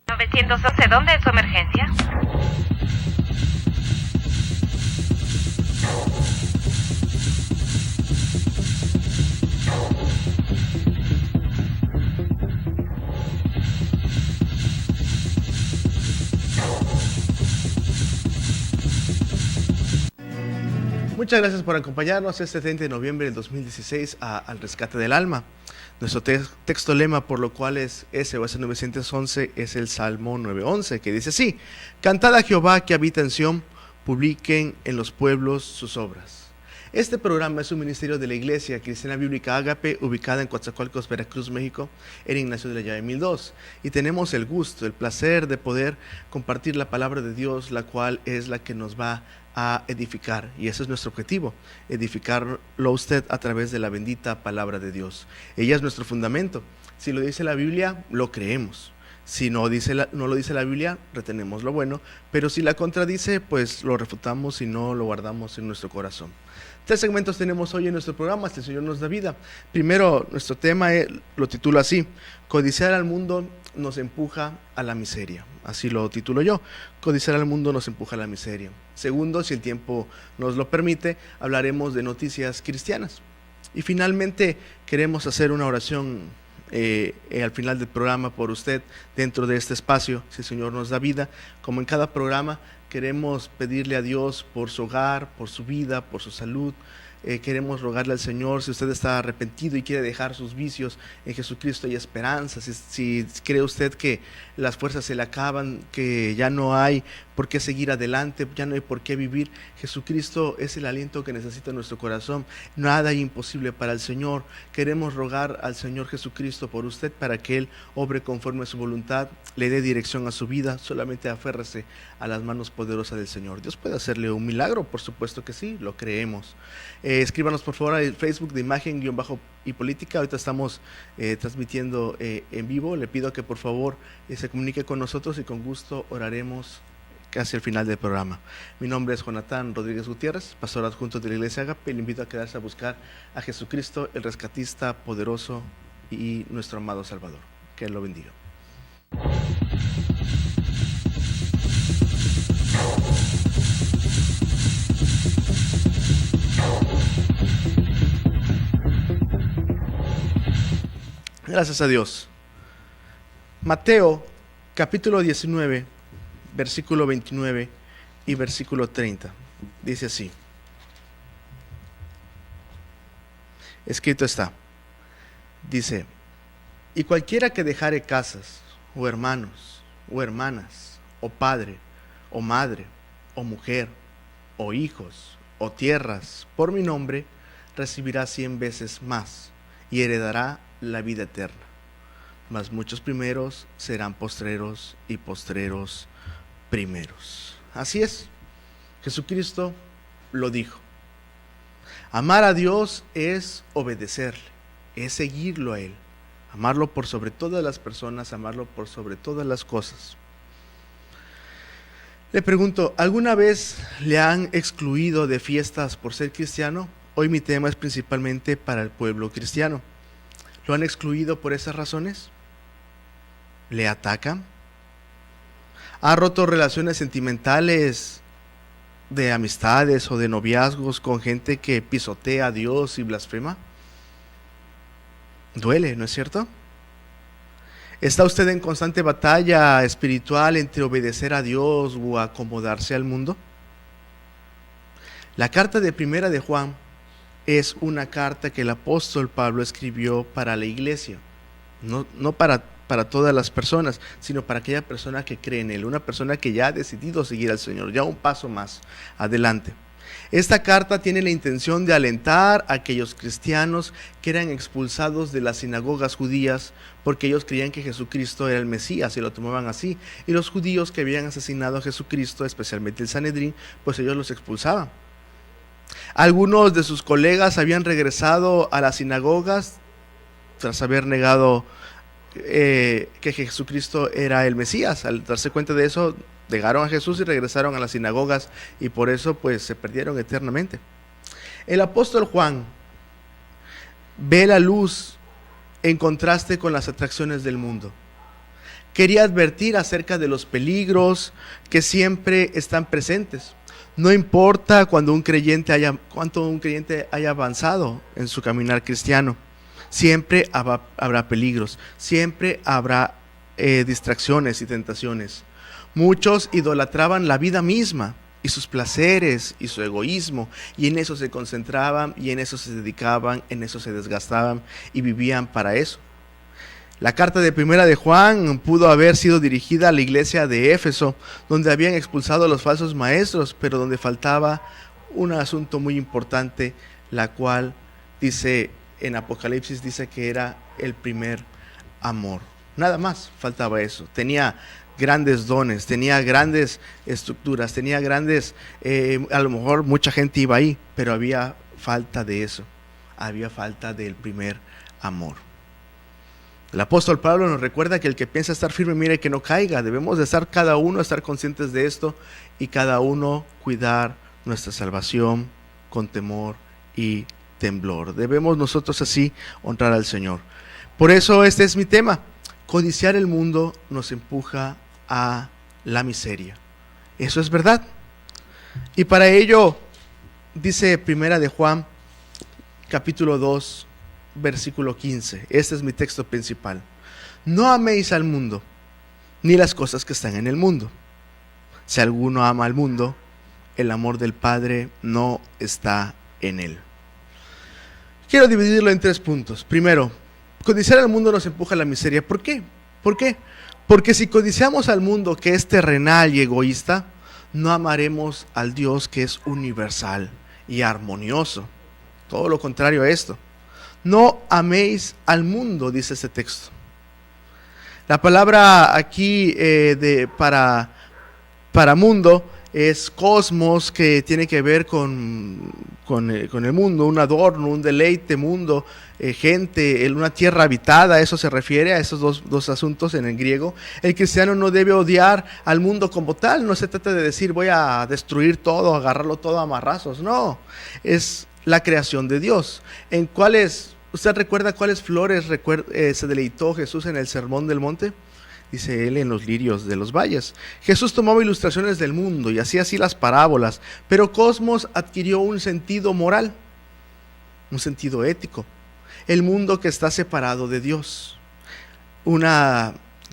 911, ¿dónde es su emergencia? Muchas gracias por acompañarnos este 30 de noviembre del 2016 al Rescate del Alma. Nuestro texto lema, por lo cual es ese 911, es el Salmo 9:11, que dice así: Cantad a Jehová que habita en Sión, publiquen en los pueblos sus obras. Este programa es un ministerio de la Iglesia Cristiana Bíblica Ágape, ubicada en Coatzacoalcos, Veracruz, México, en Ignacio de la Llave 1002. Y tenemos el gusto, el placer de poder compartir la palabra de Dios, la cual es la que nos va a edificar. Y ese es nuestro objetivo, edificarlo a usted a través de la bendita palabra de Dios. Ella es nuestro fundamento. Si lo dice la Biblia, lo creemos. Si no lo dice la Biblia, retenemos lo bueno, pero si la contradice, pues lo refutamos y no lo guardamos en nuestro corazón. 3 segmentos tenemos hoy en nuestro programa, hasta el Señor nos da vida. Primero, nuestro tema lo titulo así: codiciar al mundo nos empuja a la miseria. Así lo titulo yo: codiciar al mundo nos empuja a la miseria. Segundo, si el tiempo nos lo permite, hablaremos de noticias cristianas. Y finalmente, queremos hacer una oración al final del programa por usted dentro de este espacio, si el Señor nos da vida. Como en cada programa, queremos pedirle a Dios por su hogar, por su vida, por su salud. Queremos rogarle al Señor, si usted está arrepentido y quiere dejar sus vicios, en Jesucristo hay esperanza. Si cree usted que las fuerzas se le acaban, que ya no hay por qué seguir adelante, ya no hay por qué vivir, Jesucristo es el aliento que necesita nuestro corazón. Nada hay imposible para el Señor. Queremos rogar al Señor Jesucristo por usted, para que Él obre conforme a su voluntad, le dé dirección a su vida. Solamente aférrese a las manos poderosas del Señor. Dios puede hacerle un milagro, por supuesto que sí, lo creemos. Escríbanos por favor al Facebook de Imagen-y Política. Ahorita estamos transmitiendo en vivo. Le pido que por favor se comunique con nosotros y con gusto oraremos casi al final del programa. Mi nombre es Jonathan Rodríguez Gutiérrez, pastor adjunto de la Iglesia Ágape. Le invito a quedarse a buscar a Jesucristo, el rescatista poderoso y nuestro amado Salvador. Que Él lo bendiga. Gracias a Dios. Mateo capítulo 19, versículo 29 y versículo 30. Dice así: escrito está, dice: y cualquiera que dejare casas, o hermanos, o hermanas, o padre, o madre, o mujer, o hijos, o tierras, por mi nombre, recibirá 100 veces más, y heredará la vida eterna. Mas muchos primeros serán postreros, y postreros primeros. Así es, Jesucristo lo dijo. Amar a Dios es obedecerle, es seguirlo a Él, amarlo por sobre todas las personas, amarlo por sobre todas las cosas. Le pregunto, ¿alguna vez le han excluido de fiestas por ser cristiano? Hoy mi tema es principalmente para el pueblo cristiano. ¿Lo han excluido por esas razones? ¿Le atacan? ¿Ha roto relaciones sentimentales de amistades o de noviazgos con gente que pisotea a Dios y blasfema? Duele, ¿no es cierto? ¿Está usted en constante batalla espiritual entre obedecer a Dios o acomodarse al mundo? La carta de Primera de Juan es una carta que el apóstol Pablo escribió para la iglesia, no para todas las personas, sino para aquella persona que cree en Él, una persona que ya ha decidido seguir al Señor, ya un paso más adelante. Esta carta tiene la intención de alentar a aquellos cristianos que eran expulsados de las sinagogas judías porque ellos creían que Jesucristo era el Mesías y lo tomaban así, y los judíos que habían asesinado a Jesucristo, especialmente el Sanedrín, pues ellos los expulsaban. Algunos de sus colegas habían regresado a las sinagogas tras haber negado que Jesucristo era el Mesías. Al darse cuenta de eso, negaron a Jesús y regresaron a las sinagogas, y por eso pues se perdieron eternamente. El apóstol Juan ve la luz en contraste con las atracciones del mundo. Quería advertir acerca de los peligros que siempre están presentes. No importa cuánto un creyente haya avanzado en su caminar cristiano, siempre habrá peligros, siempre habrá distracciones y tentaciones. Muchos idolatraban la vida misma y sus placeres y su egoísmo, y en eso se concentraban, y en eso se dedicaban, en eso se desgastaban y vivían para eso. La carta de Primera de Juan pudo haber sido dirigida a la iglesia de Éfeso, donde habían expulsado a los falsos maestros, pero donde faltaba un asunto muy importante, la cual dice en Apocalipsis, dice que era el primer amor. Nada más faltaba eso. Tenía grandes dones, tenía grandes estructuras, tenía grandes, a lo mejor mucha gente iba ahí, pero había falta de eso, había falta del primer amor. El apóstol Pablo nos recuerda que el que piensa estar firme, mire que no caiga. Debemos de estar cada uno, estar conscientes de esto, y cada uno cuidar nuestra salvación con temor y temblor. Debemos nosotros así honrar al Señor. Por eso este es mi tema. Codiciar el mundo nos empuja a la miseria. Eso es verdad. Y para ello dice Primera de Juan, capítulo 2, versículo 15. Este es mi texto principal. No améis al mundo, ni las cosas que están en el mundo. Si alguno ama al mundo, el amor del Padre no está en él. Quiero dividirlo en 3 puntos. Primero, codiciar al mundo nos empuja a la miseria. ¿Por qué? ¿Por qué? Porque si codiciamos al mundo que es terrenal y egoísta, no amaremos al Dios que es universal y armonioso. Todo lo contrario a esto. No améis al mundo, dice este texto. La palabra aquí para mundo es cosmos, que tiene que ver con el mundo, un adorno, un deleite, mundo, gente, una tierra habitada. A eso se refiere, a esos dos asuntos en el griego. El cristiano no debe odiar al mundo como tal. No se trata de decir voy a destruir todo, agarrarlo todo a marrazos. No, es la creación de Dios. ¿Usted recuerda cuáles flores se deleitó Jesús en el Sermón del Monte? Dice él, en los lirios de los valles. Jesús tomaba ilustraciones del mundo y hacía así las parábolas, pero Cosmos adquirió un sentido moral, un sentido ético. El mundo que está separado de Dios, un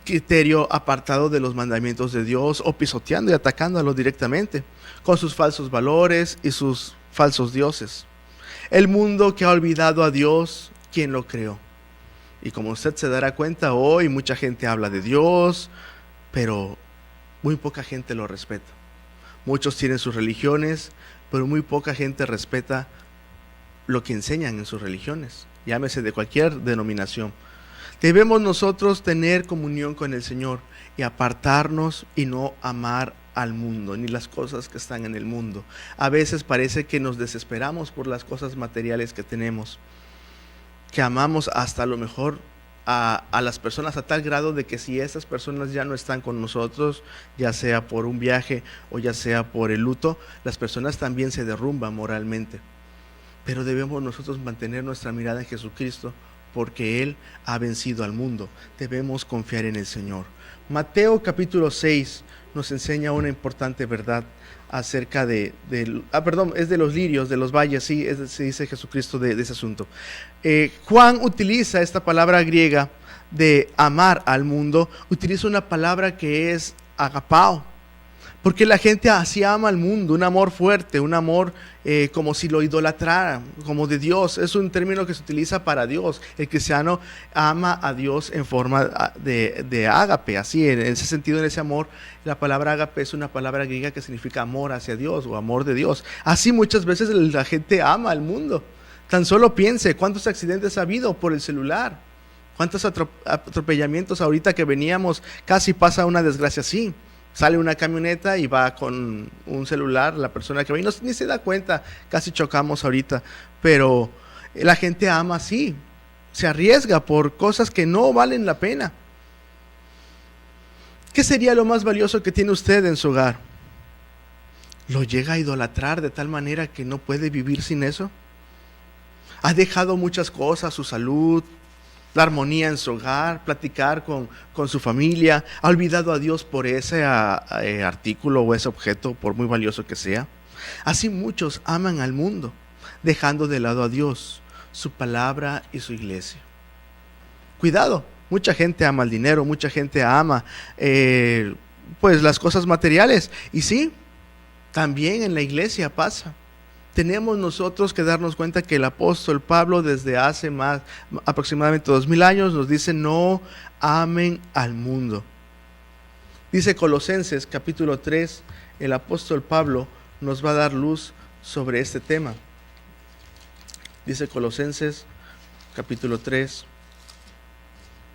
criterio apartado de los mandamientos de Dios, o pisoteando y atacándolo directamente, con sus falsos valores y sus falsos dioses. El mundo que ha olvidado a Dios, quien lo creó. Y como usted se dará cuenta, hoy mucha gente habla de Dios, pero muy poca gente lo respeta. Muchos tienen sus religiones, pero muy poca gente respeta lo que enseñan en sus religiones, llámese de cualquier denominación. Debemos nosotros tener comunión con el Señor y apartarnos y no amar al mundo, ni las cosas que están en el mundo. A veces parece que nos desesperamos por las cosas materiales que tenemos, que amamos hasta a lo mejor a las personas a tal grado de que si esas personas ya no están con nosotros, ya sea por un viaje o ya sea por el luto, las personas también se derrumban moralmente. Pero debemos nosotros mantener nuestra mirada en Jesucristo, porque Él ha vencido al mundo. Debemos confiar en el Señor. Mateo capítulo 6 nos enseña una importante verdad acerca es de los lirios, de los valles, sí, se dice Jesucristo de ese asunto. Juan utiliza esta palabra griega de amar al mundo, utiliza una palabra que es agapao, porque la gente así ama al mundo, un amor fuerte, un amor como si lo idolatrara, como de Dios. Es un término que se utiliza para Dios. El cristiano ama a Dios en forma de ágape, así, en ese sentido, en ese amor. La palabra ágape es una palabra griega que significa amor hacia Dios o amor de Dios. Así muchas veces la gente ama al mundo. Tan solo piense cuántos accidentes ha habido por el celular, cuántos atropellamientos. Ahorita que veníamos, casi pasa una desgracia así. Sale una camioneta y va con un celular, la persona que va y ni se da cuenta, casi chocamos ahorita, pero la gente ama así, se arriesga por cosas que no valen la pena. ¿Qué sería lo más valioso que tiene usted en su hogar? ¿Lo llega a idolatrar de tal manera que no puede vivir sin eso? ¿Ha dejado muchas cosas, su salud, la armonía en su hogar, platicar con su familia. ¿Ha olvidado a Dios por ese artículo o ese objeto, por muy valioso que sea? Así muchos aman al mundo, dejando de lado a Dios, su palabra y su iglesia. Cuidado, mucha gente ama el dinero, mucha gente ama pues las cosas materiales. Y sí, también en la iglesia pasa. Tenemos nosotros que darnos cuenta que el apóstol Pablo desde hace aproximadamente 2000 años nos dice: no amen al mundo. Dice Colosenses capítulo 3, el apóstol Pablo nos va a dar luz sobre este tema. Dice Colosenses capítulo 3,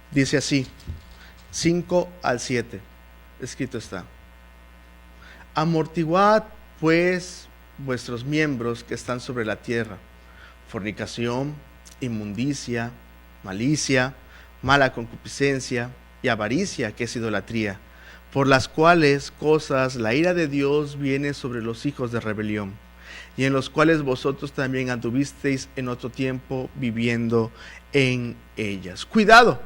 dice así, 5 al 7, escrito está: amortiguad pues vuestros miembros que están sobre la tierra, fornicación, inmundicia, malicia, mala concupiscencia y avaricia, que es idolatría, por las cuales cosas la ira de Dios viene sobre los hijos de rebelión, y en los cuales vosotros también anduvisteis en otro tiempo viviendo en ellas. Cuidado,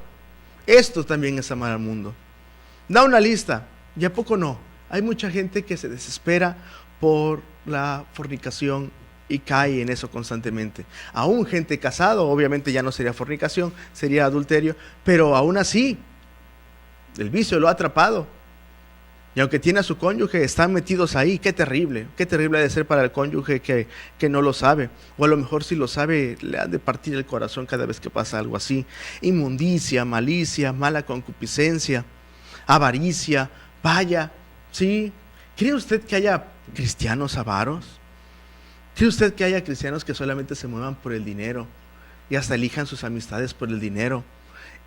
esto también es amar al mundo. Da una lista, ¿y a poco no? Hay mucha gente que se desespera por la fornicación y cae en eso constantemente. Aún gente casada, obviamente ya no sería fornicación, sería adulterio, pero aún así, el vicio lo ha atrapado. Y aunque tiene a su cónyuge, están metidos ahí. Qué terrible ha de ser para el cónyuge que no lo sabe. O a lo mejor si lo sabe, le han de partir el corazón cada vez que pasa algo así. Inmundicia, malicia, mala concupiscencia, avaricia. Vaya, ¿sí? ¿Cree usted que haya cristianos avaros? ¿Cree usted que haya cristianos que solamente se muevan por el dinero y hasta elijan sus amistades por el dinero?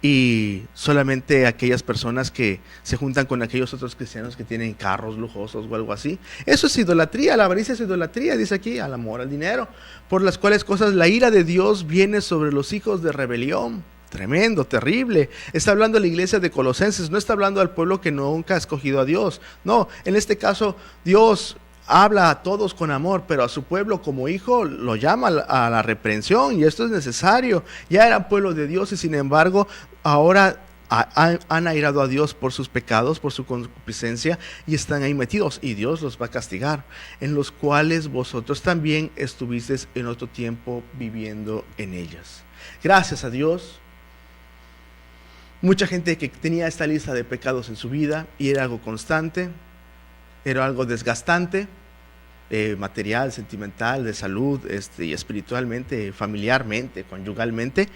Y solamente aquellas personas que se juntan con aquellos otros cristianos que tienen carros lujosos o algo así. Eso es idolatría, la avaricia es idolatría, dice aquí, al amor al dinero, por las cuales cosas la ira de Dios viene sobre los hijos de rebelión. Tremendo, terrible. Está hablando la iglesia de Colosenses, no está hablando al pueblo que nunca ha escogido a Dios. No, en este caso Dios habla a todos con amor, pero a su pueblo como hijo lo llama a la reprensión, y esto es necesario. Ya eran pueblo de Dios y sin embargo ahora han airado a Dios por sus pecados, por su concupiscencia, y están ahí metidos, y Dios los va a castigar, en los cuales vosotros también estuvisteis en otro tiempo viviendo en ellas. Gracias a Dios. Mucha gente que tenía esta lista de pecados en su vida y era algo constante, era algo desgastante, material, sentimental, de salud, y espiritualmente, familiarmente, conyugalmente.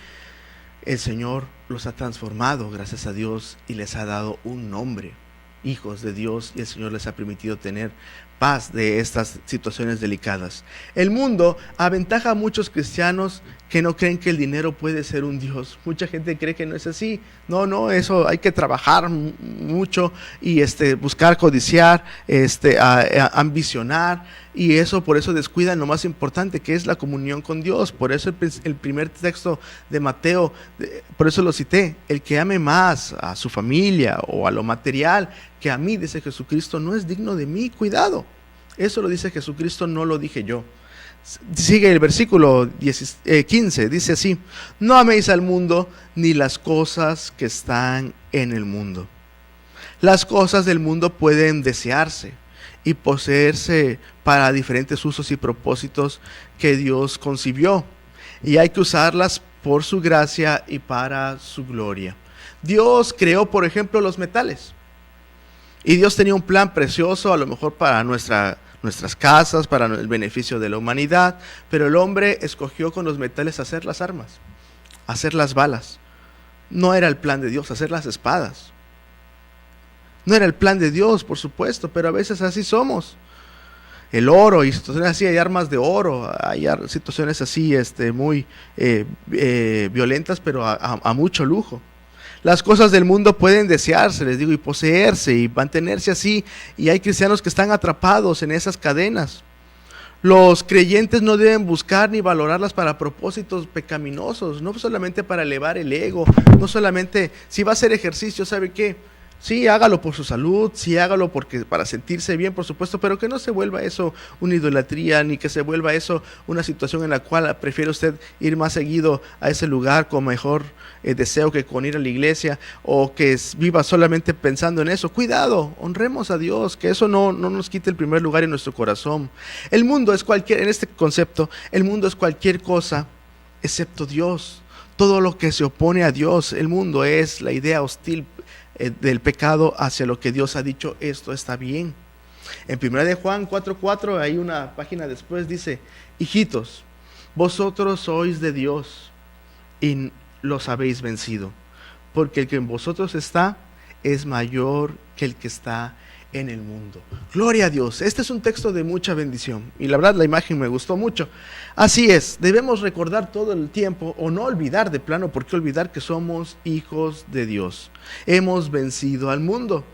El Señor los ha transformado, gracias a Dios, y les ha dado un nombre, hijos de Dios, y el Señor les ha permitido tener paz de estas situaciones delicadas. El mundo aventaja a muchos cristianos que no creen que el dinero puede ser un Dios. Mucha gente cree que no es así. No, eso hay que trabajar mucho y buscar, codiciar, ambicionar, y eso, por eso descuidan lo más importante, que es la comunión con Dios. Por eso el primer texto de Mateo, por eso lo cité: el que ame más a su familia o a lo material que a mí, dice Jesucristo, no es digno de mí. Cuidado, eso lo dice Jesucristo, no lo dije yo. Sigue el versículo 15, dice así: no améis al mundo ni las cosas que están en el mundo. Las cosas del mundo pueden desearse y poseerse para diferentes usos y propósitos que Dios concibió, y hay que usarlas por su gracia y para su gloria. Dios creó, por ejemplo, los metales, y Dios tenía un plan precioso, a lo mejor para nuestras casas, para el beneficio de la humanidad, pero el hombre escogió con los metales hacer las armas, hacer las balas. No era el plan de Dios hacer las espadas. No era el plan de Dios, por supuesto, pero a veces así somos. El oro, y situaciones así, hay armas de oro, hay situaciones así muy violentas, pero a mucho lujo. Las cosas del mundo pueden desearse, les digo, y poseerse y mantenerse así, y hay cristianos que están atrapados en esas cadenas. Los creyentes no deben buscar ni valorarlas para propósitos pecaminosos, no solamente para elevar el ego, no solamente, si va a hacer ejercicio, ¿sabe qué? Sí, hágalo por su salud, sí, hágalo porque para sentirse bien, por supuesto, pero que no se vuelva eso una idolatría, ni que se vuelva eso una situación en la cual prefiere usted ir más seguido a ese lugar con mejor deseo que con ir a la iglesia, o que viva solamente pensando en eso. Cuidado, honremos a Dios, que eso no nos quite el primer lugar en nuestro corazón. El mundo es en este concepto, el mundo es cualquier cosa excepto Dios. Todo lo que se opone a Dios, el mundo es la idea hostil del pecado hacia lo que Dios ha dicho, esto está bien. En 1 de Juan 4:4, ahí una página después dice: hijitos, vosotros sois de Dios y los habéis vencido, porque el que en vosotros está es mayor que el que está en el mundo. Gloria a Dios. Este es un texto de mucha bendición y la verdad la imagen me gustó mucho. Así es, debemos recordar todo el tiempo, o no olvidar de plano, porque olvidar que somos hijos de Dios. Hemos vencido al mundo.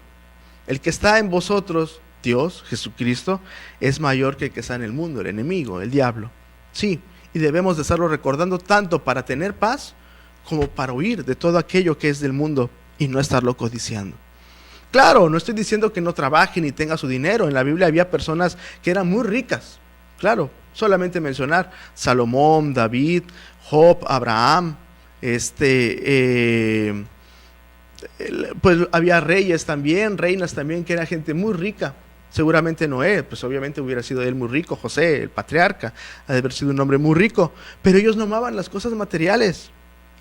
El que está en vosotros, Dios, Jesucristo, es mayor que el que está en el mundo, el enemigo, el diablo. Sí, y debemos de estarlo recordando tanto para tener paz como para huir de todo aquello que es del mundo y no estarlo codiciando. Claro, no estoy diciendo que no trabaje ni tenga su dinero. En la Biblia había personas que eran muy ricas. Claro, solamente mencionar Salomón, David, Job, Abraham, pues había reyes también, reinas también, que era gente muy rica. Seguramente Noé, pues obviamente hubiera sido él muy rico. José, el patriarca, ha de haber sido un hombre muy rico. Pero ellos no amaban las cosas materiales,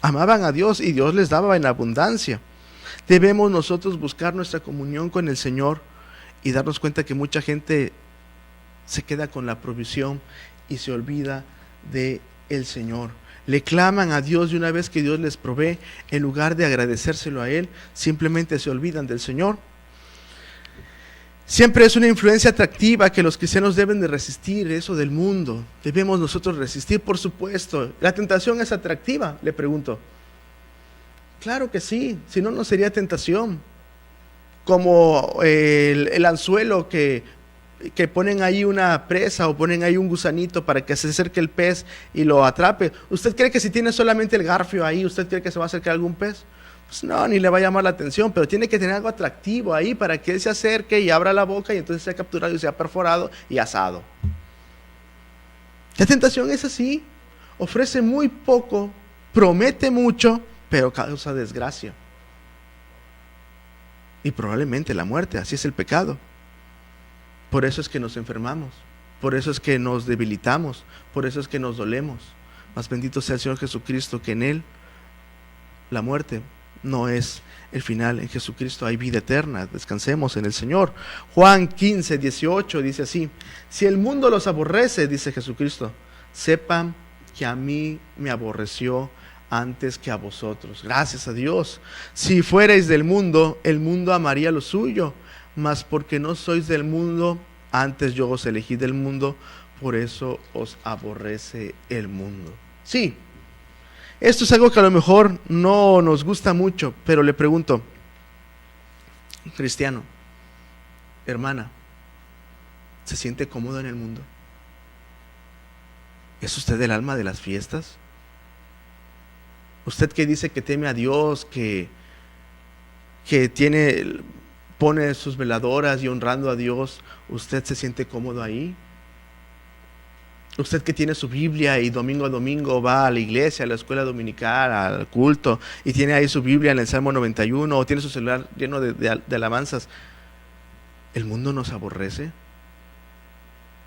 amaban a Dios y Dios les daba en abundancia. Debemos nosotros buscar nuestra comunión con el Señor y darnos cuenta que mucha gente se queda con la provisión y se olvida de el Señor. Le claman a Dios y una vez que Dios les provee, en lugar de agradecérselo a Él, simplemente se olvidan del Señor. Siempre es una influencia atractiva que los cristianos deben de resistir, eso del mundo. Debemos nosotros resistir, por supuesto. ¿La tentación es atractiva?, le pregunto. Claro que sí, si no, no sería tentación. Como el anzuelo que ponen ahí una presa o ponen ahí un gusanito para que se acerque el pez y lo atrape. ¿Usted cree que si tiene solamente el garfio ahí, usted cree que se va a acercar algún pez? Pues no, ni le va a llamar la atención, pero tiene que tener algo atractivo ahí para que él se acerque y abra la boca y entonces sea capturado y sea perforado y asado. La tentación es así, ofrece muy poco, promete mucho, pero causa desgracia y probablemente la muerte. Así es el pecado. Por eso es que nos enfermamos, por eso es que nos debilitamos, por eso es que nos dolemos. Mas bendito sea el Señor Jesucristo, que en Él la muerte no es el final. En Jesucristo hay vida eterna. Descansemos en el Señor. Juan 15:18 dice así: si el mundo los aborrece, dice Jesucristo, sepan que a mí me aborreció antes que a vosotros. Gracias a Dios. Si fuerais del mundo, el mundo amaría lo suyo, mas porque no sois del mundo, antes yo os elegí del mundo, por eso os aborrece el mundo. Sí, esto es algo que a lo mejor no nos gusta mucho, pero le pregunto, cristiano, hermana, ¿se siente cómodo en el mundo? ¿Es usted el alma de las fiestas? Usted que dice que teme a Dios, que pone sus veladoras y honrando a Dios, ¿usted se siente cómodo ahí? Usted que tiene su Biblia y domingo a domingo va a la iglesia, a la escuela dominical, al culto, y tiene ahí su Biblia en el Salmo 91, o tiene su celular lleno de alabanzas, ¿el mundo nos aborrece?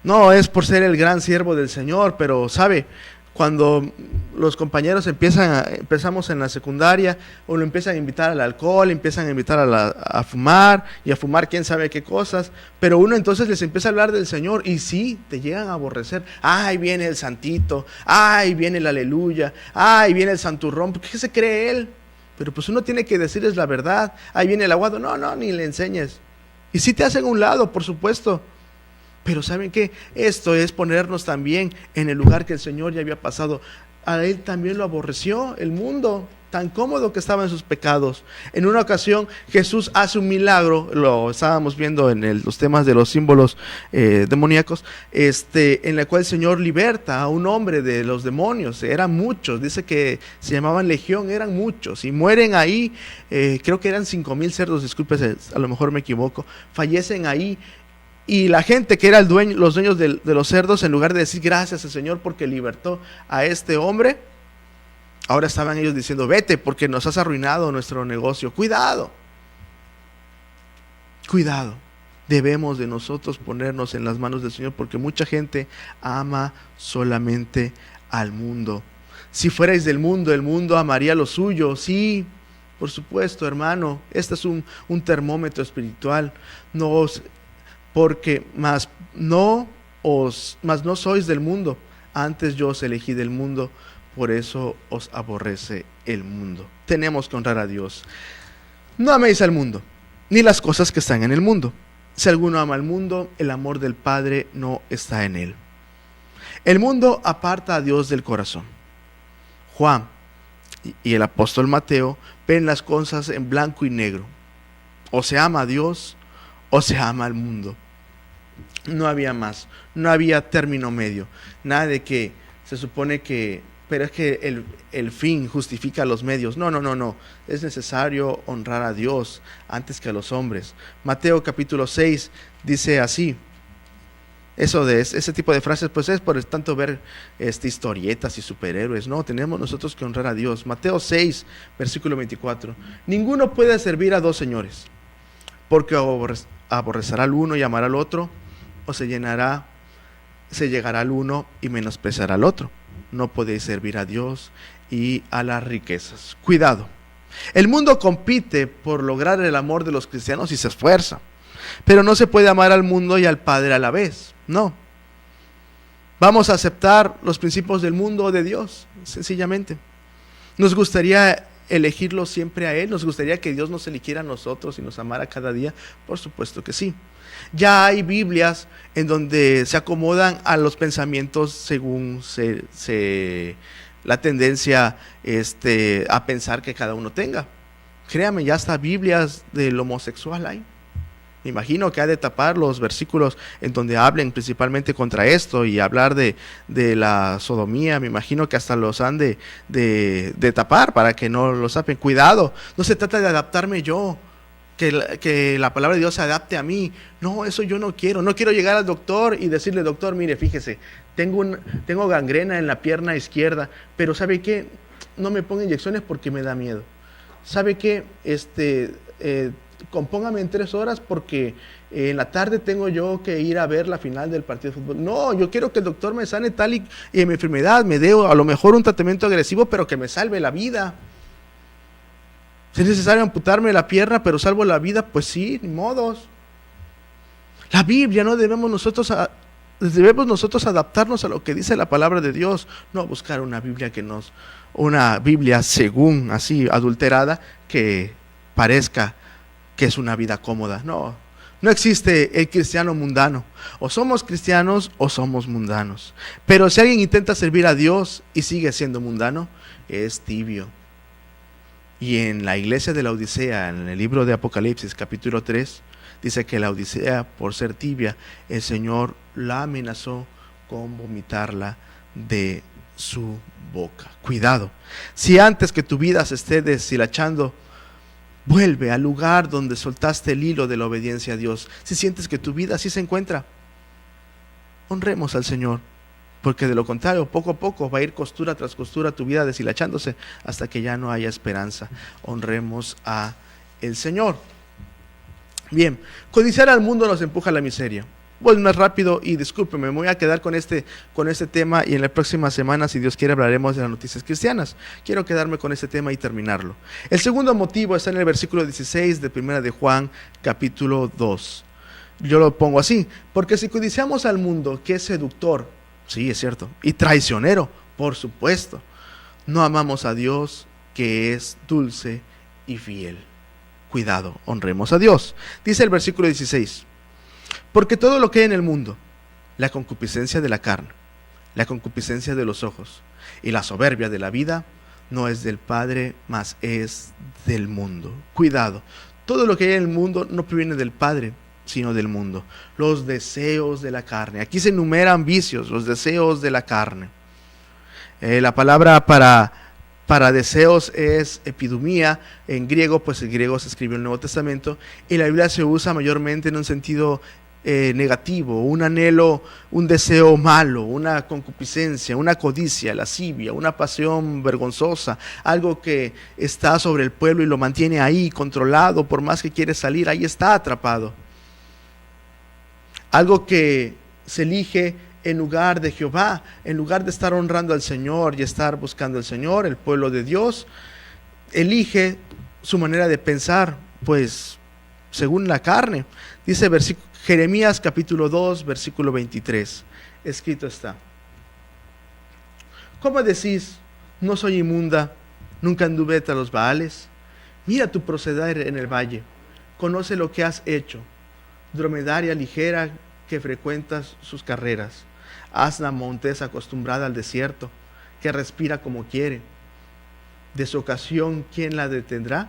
No es por ser el gran siervo del Señor, pero ¿sabe? Cuando los compañeros empezamos en la secundaria, o lo empiezan a invitar al alcohol, empiezan a invitar a fumar, y a fumar quién sabe qué cosas, pero uno entonces les empieza a hablar del Señor, y sí, te llegan a aborrecer. Ay, viene el santito, ay, viene el aleluya, ay, viene el santurrón, ¿qué se cree él? Pero pues uno tiene que decirles la verdad. Ahí viene el aguado, no, ni le enseñes. Y sí te hacen a un lado, por supuesto. Pero ¿saben qué? Esto es ponernos también en el lugar que el Señor ya había pasado. A Él también lo aborreció el mundo. tan cómodo que estaba en sus pecados. En una ocasión Jesús hace un milagro, lo estábamos viendo en los temas de los símbolos demoníacos, en la cual el Señor liberta a un hombre de los demonios. Eran muchos, dice que se llamaban legión, eran muchos, y mueren ahí, creo que eran 5,000 cerdos, disculpe, a lo mejor me equivoco, fallecen ahí. Y la gente que era los dueños de los cerdos, en lugar de decir gracias al Señor porque libertó a este hombre, ahora estaban ellos diciendo, vete porque nos has arruinado nuestro negocio. Cuidado, cuidado. Debemos de nosotros ponernos en las manos del Señor, porque mucha gente ama solamente al mundo. Si fuerais del mundo, el mundo amaría lo suyo. Sí, por supuesto, hermano. Este es un termómetro espiritual. Porque mas no sois del mundo, antes yo os elegí del mundo, por eso os aborrece el mundo. Tenemos que honrar a Dios. No améis al mundo, ni las cosas que están en el mundo. Si alguno ama al mundo, el amor del Padre no está en él. El mundo aparta a Dios del corazón. Juan y el apóstol Mateo ven las cosas en blanco y negro. O se ama a Dios o se ama al mundo. No había más, no había término medio. Nada de que se supone que, pero es que el fin justifica los medios. No. Es necesario honrar a Dios antes que a los hombres. Mateo capítulo 6 dice así. Ese tipo de frases pues es por tanto ver historietas y superhéroes. No, tenemos nosotros que honrar a Dios. Mateo 6, versículo 24. Ninguno puede servir a dos señores, porque aborrecerá al uno y amará al otro, o se llegará al uno y menospreciará al otro. No podéis servir a Dios y a las riquezas. Cuidado. El mundo compite por lograr el amor de los cristianos y se esfuerza, pero no se puede amar al mundo y al Padre a la vez. No. Vamos a aceptar los principios del mundo o de Dios, sencillamente. Nos gustaría elegirlo siempre a Él. Nos gustaría que Dios nos eligiera a nosotros y nos amara cada día. Por supuesto que sí. Ya hay Biblias en donde se acomodan a los pensamientos según la tendencia a pensar que cada uno tenga. Créame, ya hasta Biblias del homosexual hay. Me imagino que ha de tapar los versículos en donde hablen principalmente contra esto y hablar de la sodomía. Me imagino que hasta los han de tapar para que no los tapen. Cuidado, no se trata de adaptarme yo, que la palabra de Dios se adapte a mí. No, eso yo no quiero. No quiero llegar al doctor y decirle, doctor, mire, fíjese, tengo gangrena en la pierna izquierda, pero ¿sabe qué? No me ponga inyecciones porque me da miedo. ¿Sabe qué? Compóngame en 3 horas porque en la tarde tengo yo que ir a ver la final del partido de fútbol. No, yo quiero que el doctor me sane tal y mi enfermedad, me dé a lo mejor un tratamiento agresivo, pero que me salve la vida. Si es necesario amputarme la pierna, pero salvo la vida, pues sí, ni modos. La Biblia, no debemos nosotros adaptarnos a lo que dice la palabra de Dios, no buscar una Biblia según así adulterada que parezca que es una vida cómoda. No existe el cristiano mundano. O somos cristianos o somos mundanos. Pero si alguien intenta servir a Dios y sigue siendo mundano, es tibio. Y en la iglesia de la Odisea, en el libro de Apocalipsis, capítulo 3, dice que la Odisea, por ser tibia, el Señor la amenazó con vomitarla de su boca. Cuidado. Si antes que tu vida se esté deshilachando, vuelve al lugar donde soltaste el hilo de la obediencia a Dios. Si sientes que tu vida así se encuentra, honremos al Señor, porque de lo contrario, poco a poco va a ir costura tras costura tu vida deshilachándose hasta que ya no haya esperanza. Honremos a el Señor. Bien, codiciar al mundo nos empuja a la miseria. Voy más rápido y discúlpeme, me voy a quedar con este tema y en la próxima semana, si Dios quiere, hablaremos de las noticias cristianas. Quiero quedarme con este tema y terminarlo. El segundo motivo está en el versículo 16 de 1 de Juan, capítulo 2. Yo lo pongo así, porque si codiciamos al mundo, que es seductor, sí, es cierto, y traicionero, por supuesto, no amamos a Dios, que es dulce y fiel. Cuidado, honremos a Dios. Dice el versículo 16. Porque todo lo que hay en el mundo, la concupiscencia de la carne, la concupiscencia de los ojos y la soberbia de la vida, no es del Padre, mas es del mundo. Cuidado, todo lo que hay en el mundo no proviene del Padre, sino del mundo. Los deseos de la carne. Aquí se enumeran vicios, los deseos de la carne. La palabra para deseos es epidumía. En griego, pues el griego se escribió en el Nuevo Testamento, y la Biblia se usa mayormente en un sentido negativo, un anhelo, un deseo malo, una concupiscencia, una codicia, lascivia, una pasión vergonzosa, algo que está sobre el pueblo y lo mantiene ahí controlado, por más que quiere salir, ahí está atrapado. Algo que se elige en lugar de Jehová, en lugar de estar honrando al Señor y estar buscando al Señor, el pueblo de Dios elige su manera de pensar, pues según la carne. Dice Jeremías capítulo 2, versículo 23, escrito está: ¿cómo decís, no soy inmunda, nunca anduve tras los Baales? Mira tu proceder en el valle, conoce lo que has hecho, dromedaria ligera que frecuentas sus carreras, asna montesa acostumbrada al desierto, que respira como quiere. De su ocasión, ¿quién la detendrá?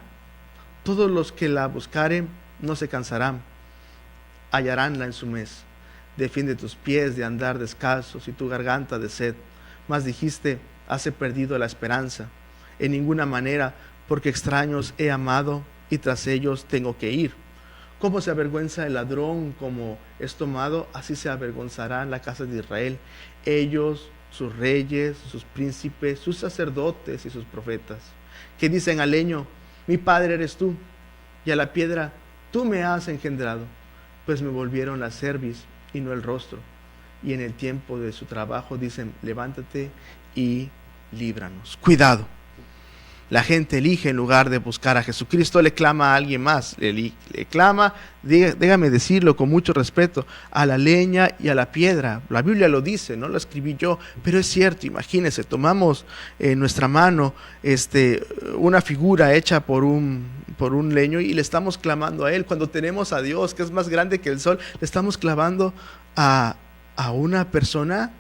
Todos los que la buscaren no se cansarán, hallaránla en su mes. Defiende tus pies de andar descalzos y tu garganta de sed. Mas dijiste, has perdido la esperanza. En ninguna manera, porque extraños he amado y tras ellos tengo que ir. Como se avergüenza el ladrón como es tomado, así se avergonzará la casa de Israel. Ellos, sus reyes, sus príncipes, sus sacerdotes y sus profetas, que dicen al leño, mi padre eres tú, y a la piedra, tú me has engendrado. Pues me volvieron la cerviz y no el rostro. Y en el tiempo de su trabajo dicen, levántate y líbranos. Cuidado. La gente elige en lugar de buscar a Jesucristo, le clama a alguien más, le clama, déjame decirlo con mucho respeto, a la leña y a la piedra. La Biblia lo dice, no lo escribí yo, pero es cierto. Imagínense, tomamos en nuestra mano una figura hecha por un leño y le estamos clamando a Él. Cuando tenemos a Dios, que es más grande que el sol, le estamos clamando a una persona,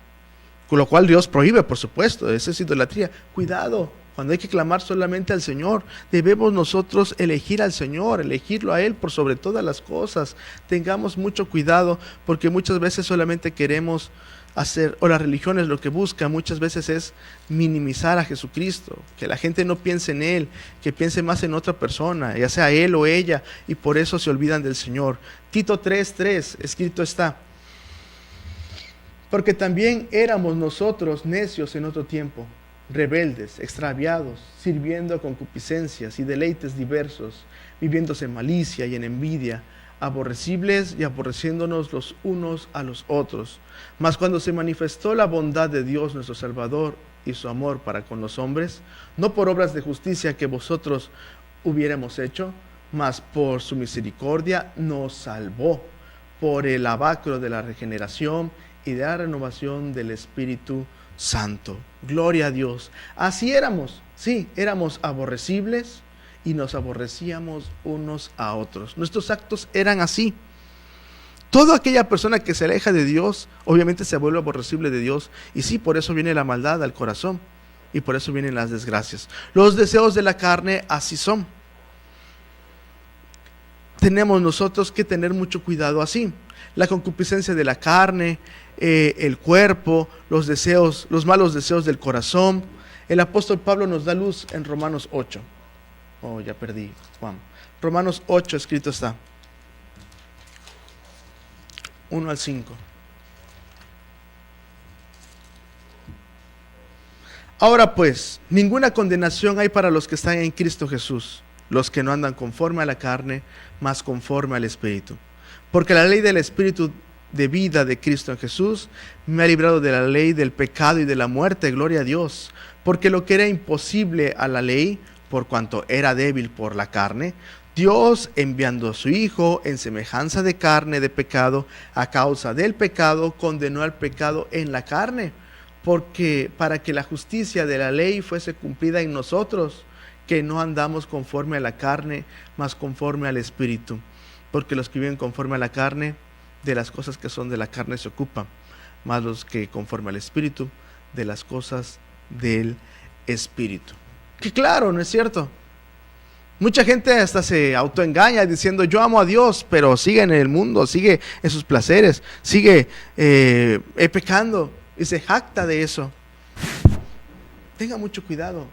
con lo cual Dios prohíbe, por supuesto, esa es idolatría. Cuidado. Cuando hay que clamar solamente al Señor, debemos nosotros elegir al Señor, elegirlo a Él por sobre todas las cosas. Tengamos mucho cuidado, porque muchas veces solamente queremos hacer, o la religión es lo que busca, muchas veces es minimizar a Jesucristo, que la gente no piense en Él, que piense más en otra persona, ya sea él o ella, y por eso se olvidan del Señor. Tito 3:3, escrito está: porque también éramos nosotros necios en otro tiempo, rebeldes, extraviados, sirviendo a concupiscencias y deleites diversos, viviéndose en malicia y en envidia, aborrecibles y aborreciéndonos los unos a los otros. Mas cuando se manifestó la bondad de Dios nuestro Salvador y su amor para con los hombres, no por obras de justicia que vosotros hubiéramos hecho, mas por su misericordia nos salvó, por el lavacro de la regeneración y de la renovación del Espíritu Santo. Gloria a Dios. Así éramos, sí, éramos aborrecibles y nos aborrecíamos unos a otros. Nuestros actos eran así. Toda aquella persona que se aleja de Dios, obviamente se vuelve aborrecible de Dios. Y sí, por eso viene la maldad al corazón y por eso vienen las desgracias. Los deseos de la carne así son. Tenemos nosotros que tener mucho cuidado así. La concupiscencia de la carne, el cuerpo, los deseos, los malos deseos del corazón. El apóstol Pablo nos da luz en Romanos 8. Oh, ya perdí, Juan. Romanos 8 escrito está. 1 al 5. Ahora pues, ninguna condenación hay para los que están en Cristo Jesús, los que no andan conforme a la carne, mas conforme al Espíritu. Porque la ley del Espíritu de vida de Cristo en Jesús me ha librado de la ley del pecado y de la muerte, gloria a Dios. Porque lo que era imposible a la ley, por cuanto era débil por la carne, Dios, enviando a su Hijo en semejanza de carne de pecado, a causa del pecado, condenó al pecado en la carne, porque para que la justicia de la ley fuese cumplida en nosotros, que no andamos conforme a la carne, mas conforme al Espíritu. Porque los que viven conforme a la carne, de las cosas que son de la carne se ocupan, mas los que conforme al Espíritu, de las cosas del Espíritu. Que claro, ¿no es cierto? Mucha gente hasta se autoengaña diciendo yo amo a Dios, pero sigue en el mundo, sigue en sus placeres, sigue pecando y se jacta de eso. Tenga mucho cuidado,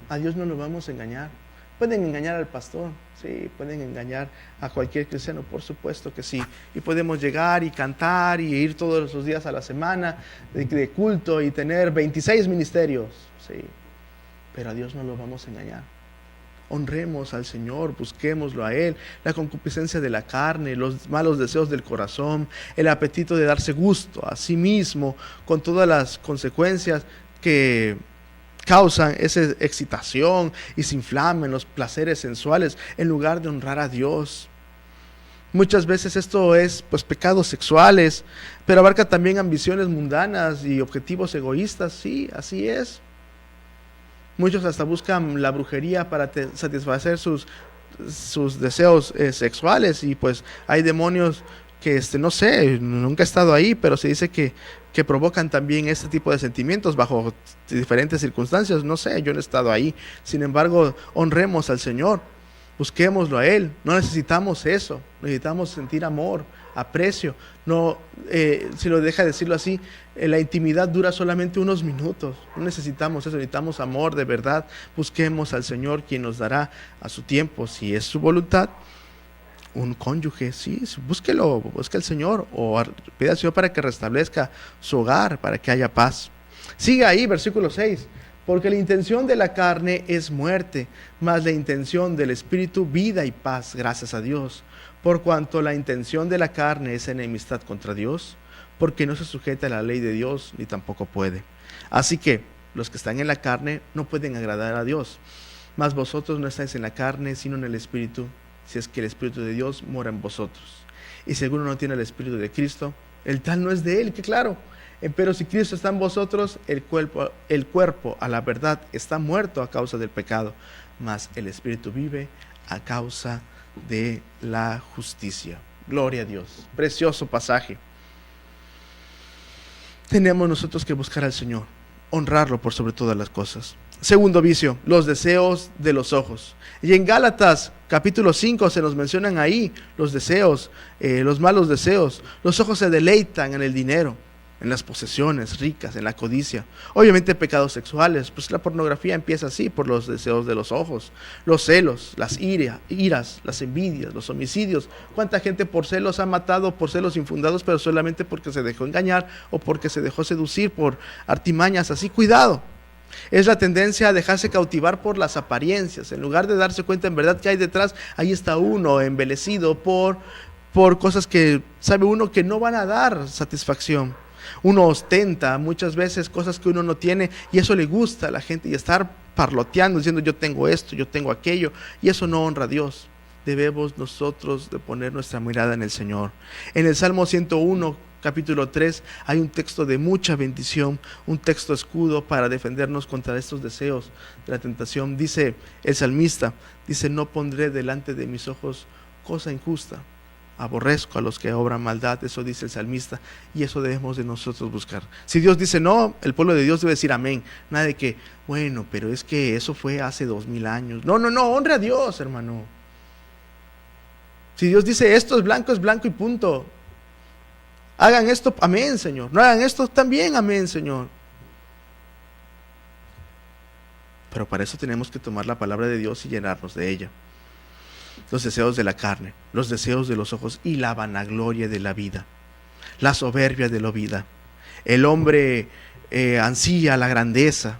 a Dios no lo vamos a engañar. Pueden engañar al pastor, sí, pueden engañar a cualquier cristiano, por supuesto que sí. Y podemos llegar y cantar y ir todos los días a la semana de culto y tener 26 ministerios, sí. Pero a Dios no lo vamos a engañar. Honremos al Señor, busquémoslo a Él. La concupiscencia de la carne, los malos deseos del corazón, el apetito de darse gusto a sí mismo, con todas las consecuencias que causan esa excitación y se inflaman los placeres sensuales en lugar de honrar a Dios. Muchas veces esto es pecados sexuales, pero abarca también ambiciones mundanas y objetivos egoístas, sí, así es. Muchos hasta buscan la brujería para satisfacer sus deseos sexuales y hay demonios que no sé, nunca he estado ahí, pero se dice que provocan también este tipo de sentimientos bajo diferentes circunstancias. No sé, yo no he estado ahí. Sin embargo, honremos al Señor, busquémoslo a Él. No necesitamos eso, necesitamos sentir amor, aprecio. No, si lo deja decirlo así, la intimidad dura solamente unos minutos. No necesitamos eso, necesitamos amor de verdad. Busquemos al Señor, quien nos dará a su tiempo, si es su voluntad, un cónyuge. Sí, búsquelo, busque al Señor o pida al Señor para que restablezca su hogar, para que haya paz. Sigue ahí, versículo 6. Porque la intención de la carne es muerte, mas la intención del Espíritu vida y paz, gracias a Dios. Por cuanto la intención de la carne es enemistad contra Dios, porque no se sujeta a la ley de Dios, ni tampoco puede. Así que los que están en la carne no pueden agradar a Dios. Mas vosotros no estáis en la carne, sino en el Espíritu, si es que el Espíritu de Dios mora en vosotros. Y si alguno no tiene el Espíritu de Cristo, el tal no es de él, que claro. Pero si Cristo está en vosotros, el cuerpo a la verdad está muerto a causa del pecado, mas el Espíritu vive a causa de la justicia. Gloria a Dios. Precioso pasaje. Tenemos nosotros que buscar al Señor, honrarlo por sobre todas las cosas. Segundo vicio, los deseos de los ojos. Y en Gálatas capítulo 5 se nos mencionan ahí los deseos, los malos deseos. Los ojos se deleitan en el dinero, en las posesiones ricas, en la codicia. Obviamente pecados sexuales, la pornografía empieza así, por los deseos de los ojos. Los celos, las iras, las envidias, los homicidios. ¿Cuánta gente por celos ha matado, por celos infundados, pero solamente porque se dejó engañar o porque se dejó seducir por artimañas así? Cuidado. Es la tendencia a dejarse cautivar por las apariencias. En lugar de darse cuenta en verdad que hay detrás, ahí está uno embelecido por cosas que sabe uno que no van a dar satisfacción. Uno ostenta muchas veces cosas que uno no tiene y eso le gusta a la gente, y estar parloteando diciendo yo tengo esto, yo tengo aquello, y eso no honra a Dios. Debemos nosotros de poner nuestra mirada en el Señor. En el Salmo 101, capítulo 3, hay un texto de mucha bendición, un texto escudo para defendernos contra estos deseos de la tentación. Dice el salmista, no pondré delante de mis ojos cosa injusta. Aborrezco a los que obran maldad, eso dice el salmista, y eso debemos de nosotros buscar. Si Dios dice no, el pueblo de Dios debe decir amén. Nada de que, bueno, pero es que eso fue hace 2000 años. No, honre a Dios, hermano. Si Dios dice esto es blanco y punto. Hagan esto, amén, Señor. No hagan esto, también, amén, Señor. Pero para eso tenemos que tomar la palabra de Dios y llenarnos de ella. Los deseos de la carne, los deseos de los ojos y la vanagloria de la vida, la soberbia de la vida. El hombre ansía la grandeza,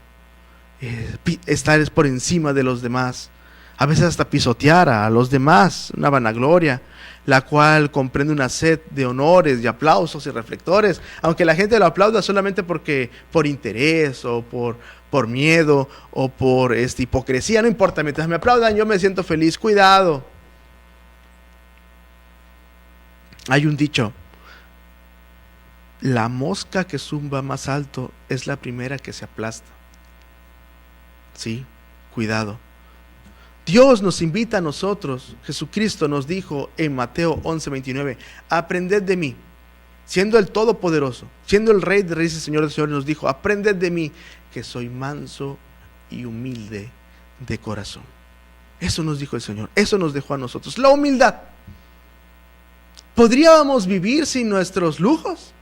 estar por encima de los demás, a veces hasta pisotear a los demás, una vanagloria, la cual comprende una sed de honores y aplausos y reflectores, aunque la gente lo aplauda solamente por interés o por miedo o por hipocresía, no importa, mientras me aplaudan yo me siento feliz. Cuidado. Hay un dicho: la mosca que zumba más alto es la primera que se aplasta. Sí, cuidado. Dios nos invita a nosotros. Jesucristo nos dijo en Mateo 11:29, aprended de mí, siendo el Todopoderoso, siendo el Rey de Reyes y Señor de Señores, nos dijo, aprended de mí, que soy manso y humilde de corazón. Eso nos dijo el Señor, eso nos dejó a nosotros. La humildad. ¿Podríamos vivir sin nuestros lujos?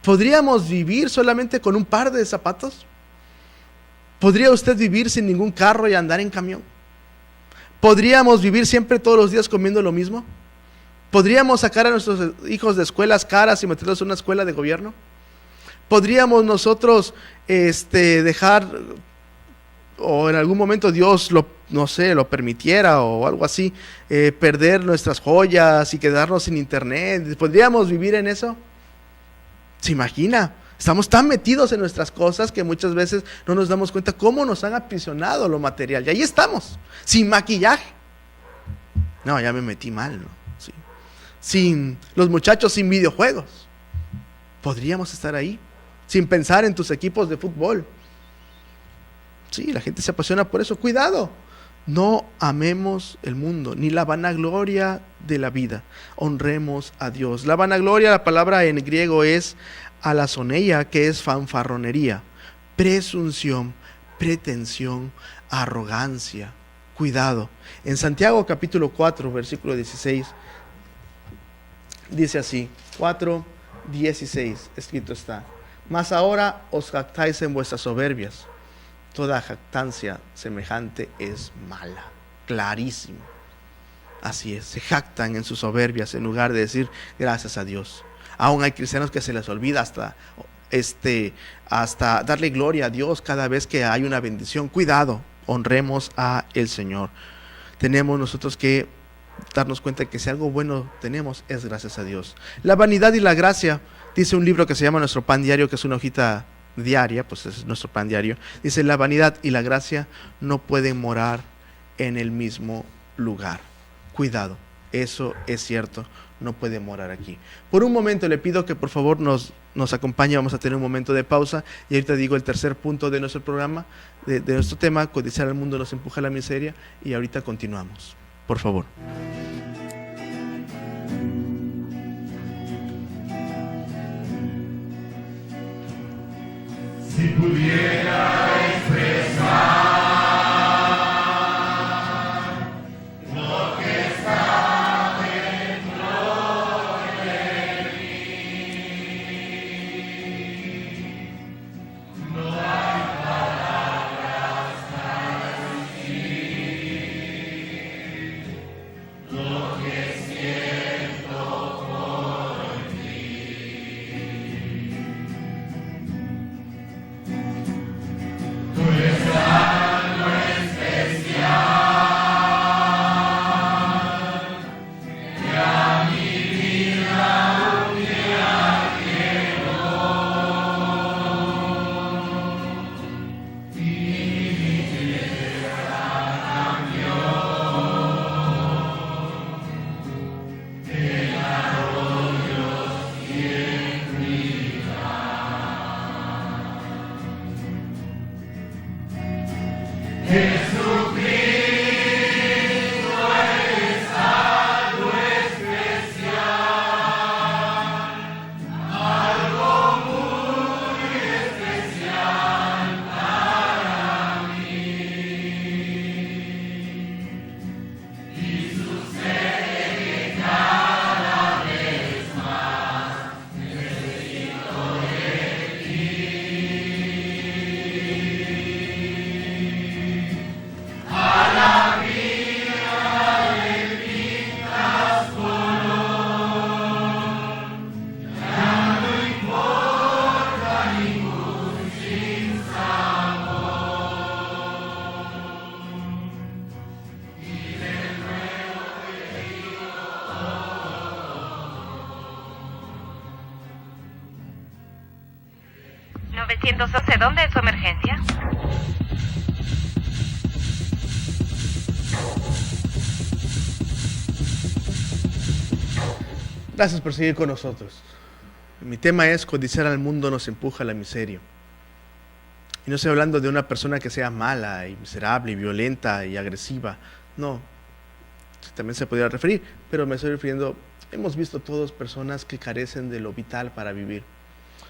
¿Podríamos vivir solamente con un par de zapatos? ¿Podría usted vivir sin ningún carro y andar en camión? ¿Podríamos vivir siempre todos los días comiendo lo mismo? ¿Podríamos sacar a nuestros hijos de escuelas caras y meterlos en una escuela de gobierno? ¿Podríamos nosotros dejar, o en algún momento Dios lo permitiera o algo así, perder nuestras joyas y quedarnos sin internet? ¿Podríamos vivir en eso? ¿Se imagina? Estamos tan metidos en nuestras cosas que muchas veces no nos damos cuenta cómo nos han aprisionado lo material. Y ahí estamos, sin maquillaje. No, ya me metí mal, ¿no? Sí. Sin los muchachos, sin videojuegos. ¿Podríamos estar ahí? Sin pensar en tus equipos de fútbol. Sí, la gente se apasiona por eso. Cuidado, no amemos el mundo, ni la vanagloria de la vida. Honremos a Dios. La vanagloria, la palabra en griego es alazoneia, que es fanfarronería, presunción, pretensión, arrogancia. Cuidado. En Santiago capítulo 4, versículo 16, dice así, 4:16, escrito está: mas ahora os jactáis en vuestras soberbias. Toda jactancia semejante es mala. Clarísimo. Así es, se jactan en sus soberbias en lugar de decir gracias a Dios. Aún hay cristianos que se les olvida hasta darle gloria a Dios cada vez que hay una bendición. Cuidado, honremos a el Señor. Tenemos nosotros que darnos cuenta que si algo bueno tenemos es gracias a Dios. La vanidad y la gracia, dice un libro que se llama Nuestro Pan Diario, que es una hojita diaria, pues es nuestro pan diario. Dice: la vanidad y la gracia no pueden morar en el mismo lugar. Cuidado, eso es cierto, no puede morar aquí. Por un momento le pido que por favor nos acompañe. Vamos a tener un momento de pausa y ahorita digo el tercer punto de nuestro programa, de nuestro tema: codiciar al mundo nos empuja a la miseria, y ahorita continuamos, por favor. Si pudiera expresar lo que está dentro de mí, no hay palabras para decir lo que siento por ti. Tú eres algo especial que a mi vida un día llegó y mi tristeza cambió. El arroyo siempre Jesucristo es algo especial, algo muy especial para mí. Y sucede que cada vez más necesito de ti. A la vida le pintas color, ya no importa ningún sinsabor. Y de nuevo te digo, 911, ¿dónde es su emergencia? Gracias por seguir con nosotros. Mi tema es: codiciar al mundo nos empuja a la miseria. Y no estoy hablando de una persona que sea mala y miserable y violenta y agresiva. No, también se podría referir, pero me estoy refiriendo, hemos visto todos personas que carecen de lo vital para vivir.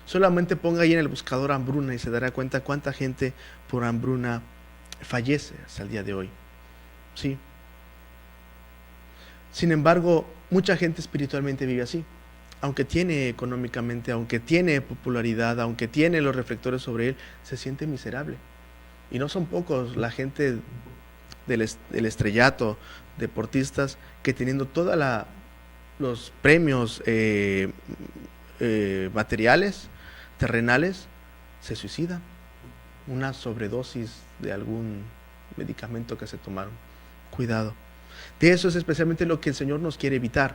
Solamente ponga ahí en el buscador hambruna y se dará cuenta cuánta gente por hambruna fallece hasta el día de hoy. Sí. Sin embargo, mucha gente espiritualmente vive así. Aunque tiene económicamente, aunque tiene popularidad, aunque tiene los reflectores sobre él, se siente miserable. Y no son pocos la gente del estrellato, deportistas, que teniendo todos los premios materiales, terrenales, se suicidan. Una sobredosis de algún medicamento que se tomaron. Cuidado. De eso es especialmente lo que el Señor nos quiere evitar.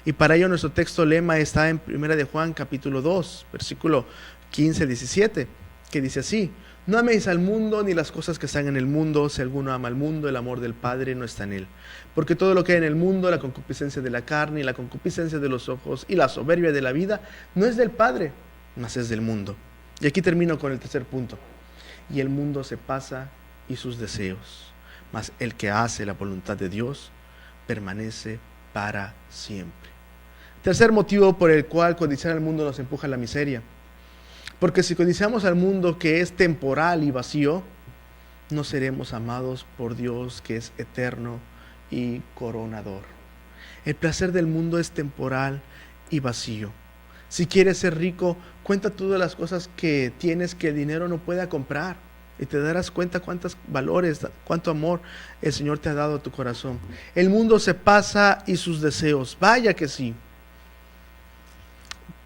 Y para ello nuestro texto lema está en 1 de Juan capítulo 2, versículo 15-17, que dice así: no améis al mundo ni las cosas que están en el mundo. Si alguno ama al mundo, el amor del Padre no está en él. Porque todo lo que hay en el mundo, la concupiscencia de la carne y la concupiscencia de los ojos y la soberbia de la vida, no es del Padre, mas es del mundo. Y aquí termino con el tercer punto. Y el mundo se pasa y sus deseos, mas el que hace la voluntad de Dios permanece para siempre. Tercer motivo por el cual codiciar al mundo nos empuja a la miseria. Porque si codiciamos al mundo que es temporal y vacío, no seremos amados por Dios que es eterno y coronador. El placer del mundo es temporal y vacío. Si quieres ser rico, cuenta todas las cosas que tienes que el dinero no pueda comprar. Y te darás cuenta cuántos valores, cuánto amor el Señor te ha dado a tu corazón. El mundo se pasa y sus deseos. Vaya que sí.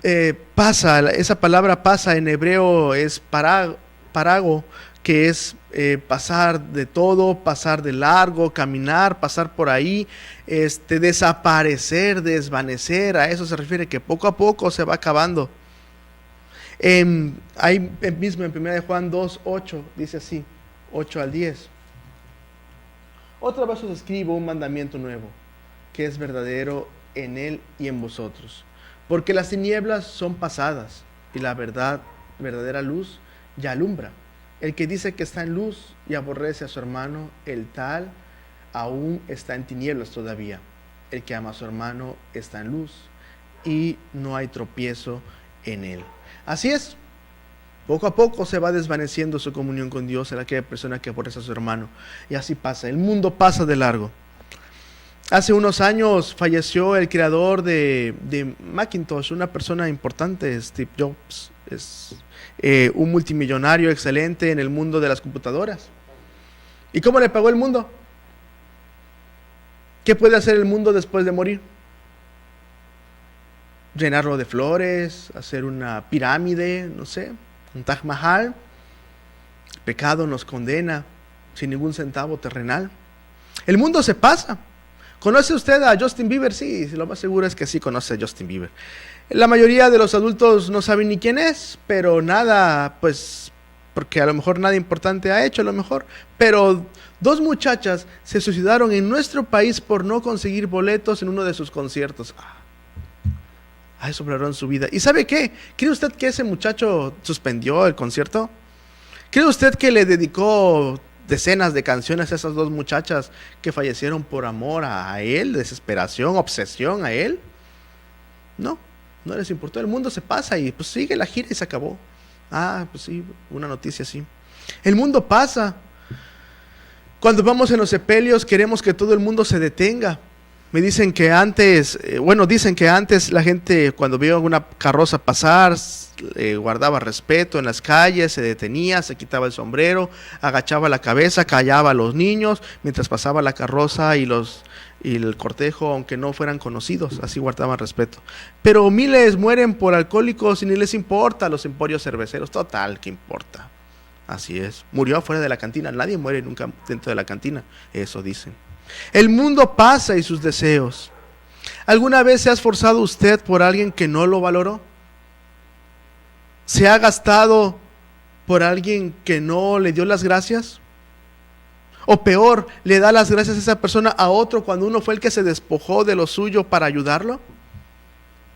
Esa palabra pasa en hebreo es parago, que es pasar de todo, pasar de largo, caminar, pasar por ahí, desaparecer, a eso se refiere, que poco a poco se va acabando. Ahí mismo en 1 de Juan 2, 8, dice así, 8 al 10. Otra vez os escribo un mandamiento nuevo, que es verdadero en él y en vosotros. Porque las tinieblas son pasadas y la verdadera luz ya alumbra. El que dice que está en luz y aborrece a su hermano, el tal aún está en tinieblas todavía. El que ama a su hermano está en luz y no hay tropiezo en él. Así es. Poco a poco se va desvaneciendo su comunión con Dios en aquella persona que aborrece a su hermano. Y así pasa. El mundo pasa de largo. Hace unos años falleció el creador de Macintosh, una persona importante, Steve Jobs. Es un multimillonario excelente en el mundo de las computadoras. ¿Y cómo le pagó el mundo? ¿Qué puede hacer el mundo después de morir? Llenarlo de flores, hacer una pirámide, no sé, un Taj Mahal. El pecado nos condena sin ningún centavo terrenal. El mundo se pasa. ¿Conoce usted a Justin Bieber? Sí, lo más seguro es que sí conoce a Justin Bieber. La mayoría de los adultos no saben ni quién es, pero nada, pues, porque a lo mejor nada importante ha hecho, a lo mejor. Pero 2 muchachas se suicidaron en nuestro país por no conseguir boletos en uno de sus conciertos. Eso valoró en su vida. ¿Y sabe qué? ¿Cree usted que ese muchacho suspendió el concierto? ¿Cree usted que le dedicó decenas de canciones a esas 2 muchachas que fallecieron por amor a él, desesperación, obsesión a él? No les importó. El mundo se pasa y pues sigue la gira y se acabó. Pues sí, una noticia así. El mundo pasa. Cuando vamos en los sepelios queremos que todo el mundo se detenga. Me dicen que antes, la gente cuando veía una carroza pasar, guardaba respeto en las calles, se detenía, se quitaba el sombrero, agachaba la cabeza, callaba a los niños, mientras pasaba la carroza y el cortejo, aunque no fueran conocidos, así guardaban respeto. Pero miles mueren por alcohólicos y ni les importa, los emporios cerveceros, total, ¿qué importa? Así es, murió afuera de la cantina, nadie muere nunca dentro de la cantina, eso dicen. El mundo pasa y sus deseos. ¿Alguna vez se ha esforzado usted por alguien que no lo valoró? ¿Se ha gastado por alguien que no le dio las gracias? O peor, le da las gracias a esa persona a otro cuando uno fue el que se despojó de lo suyo para ayudarlo.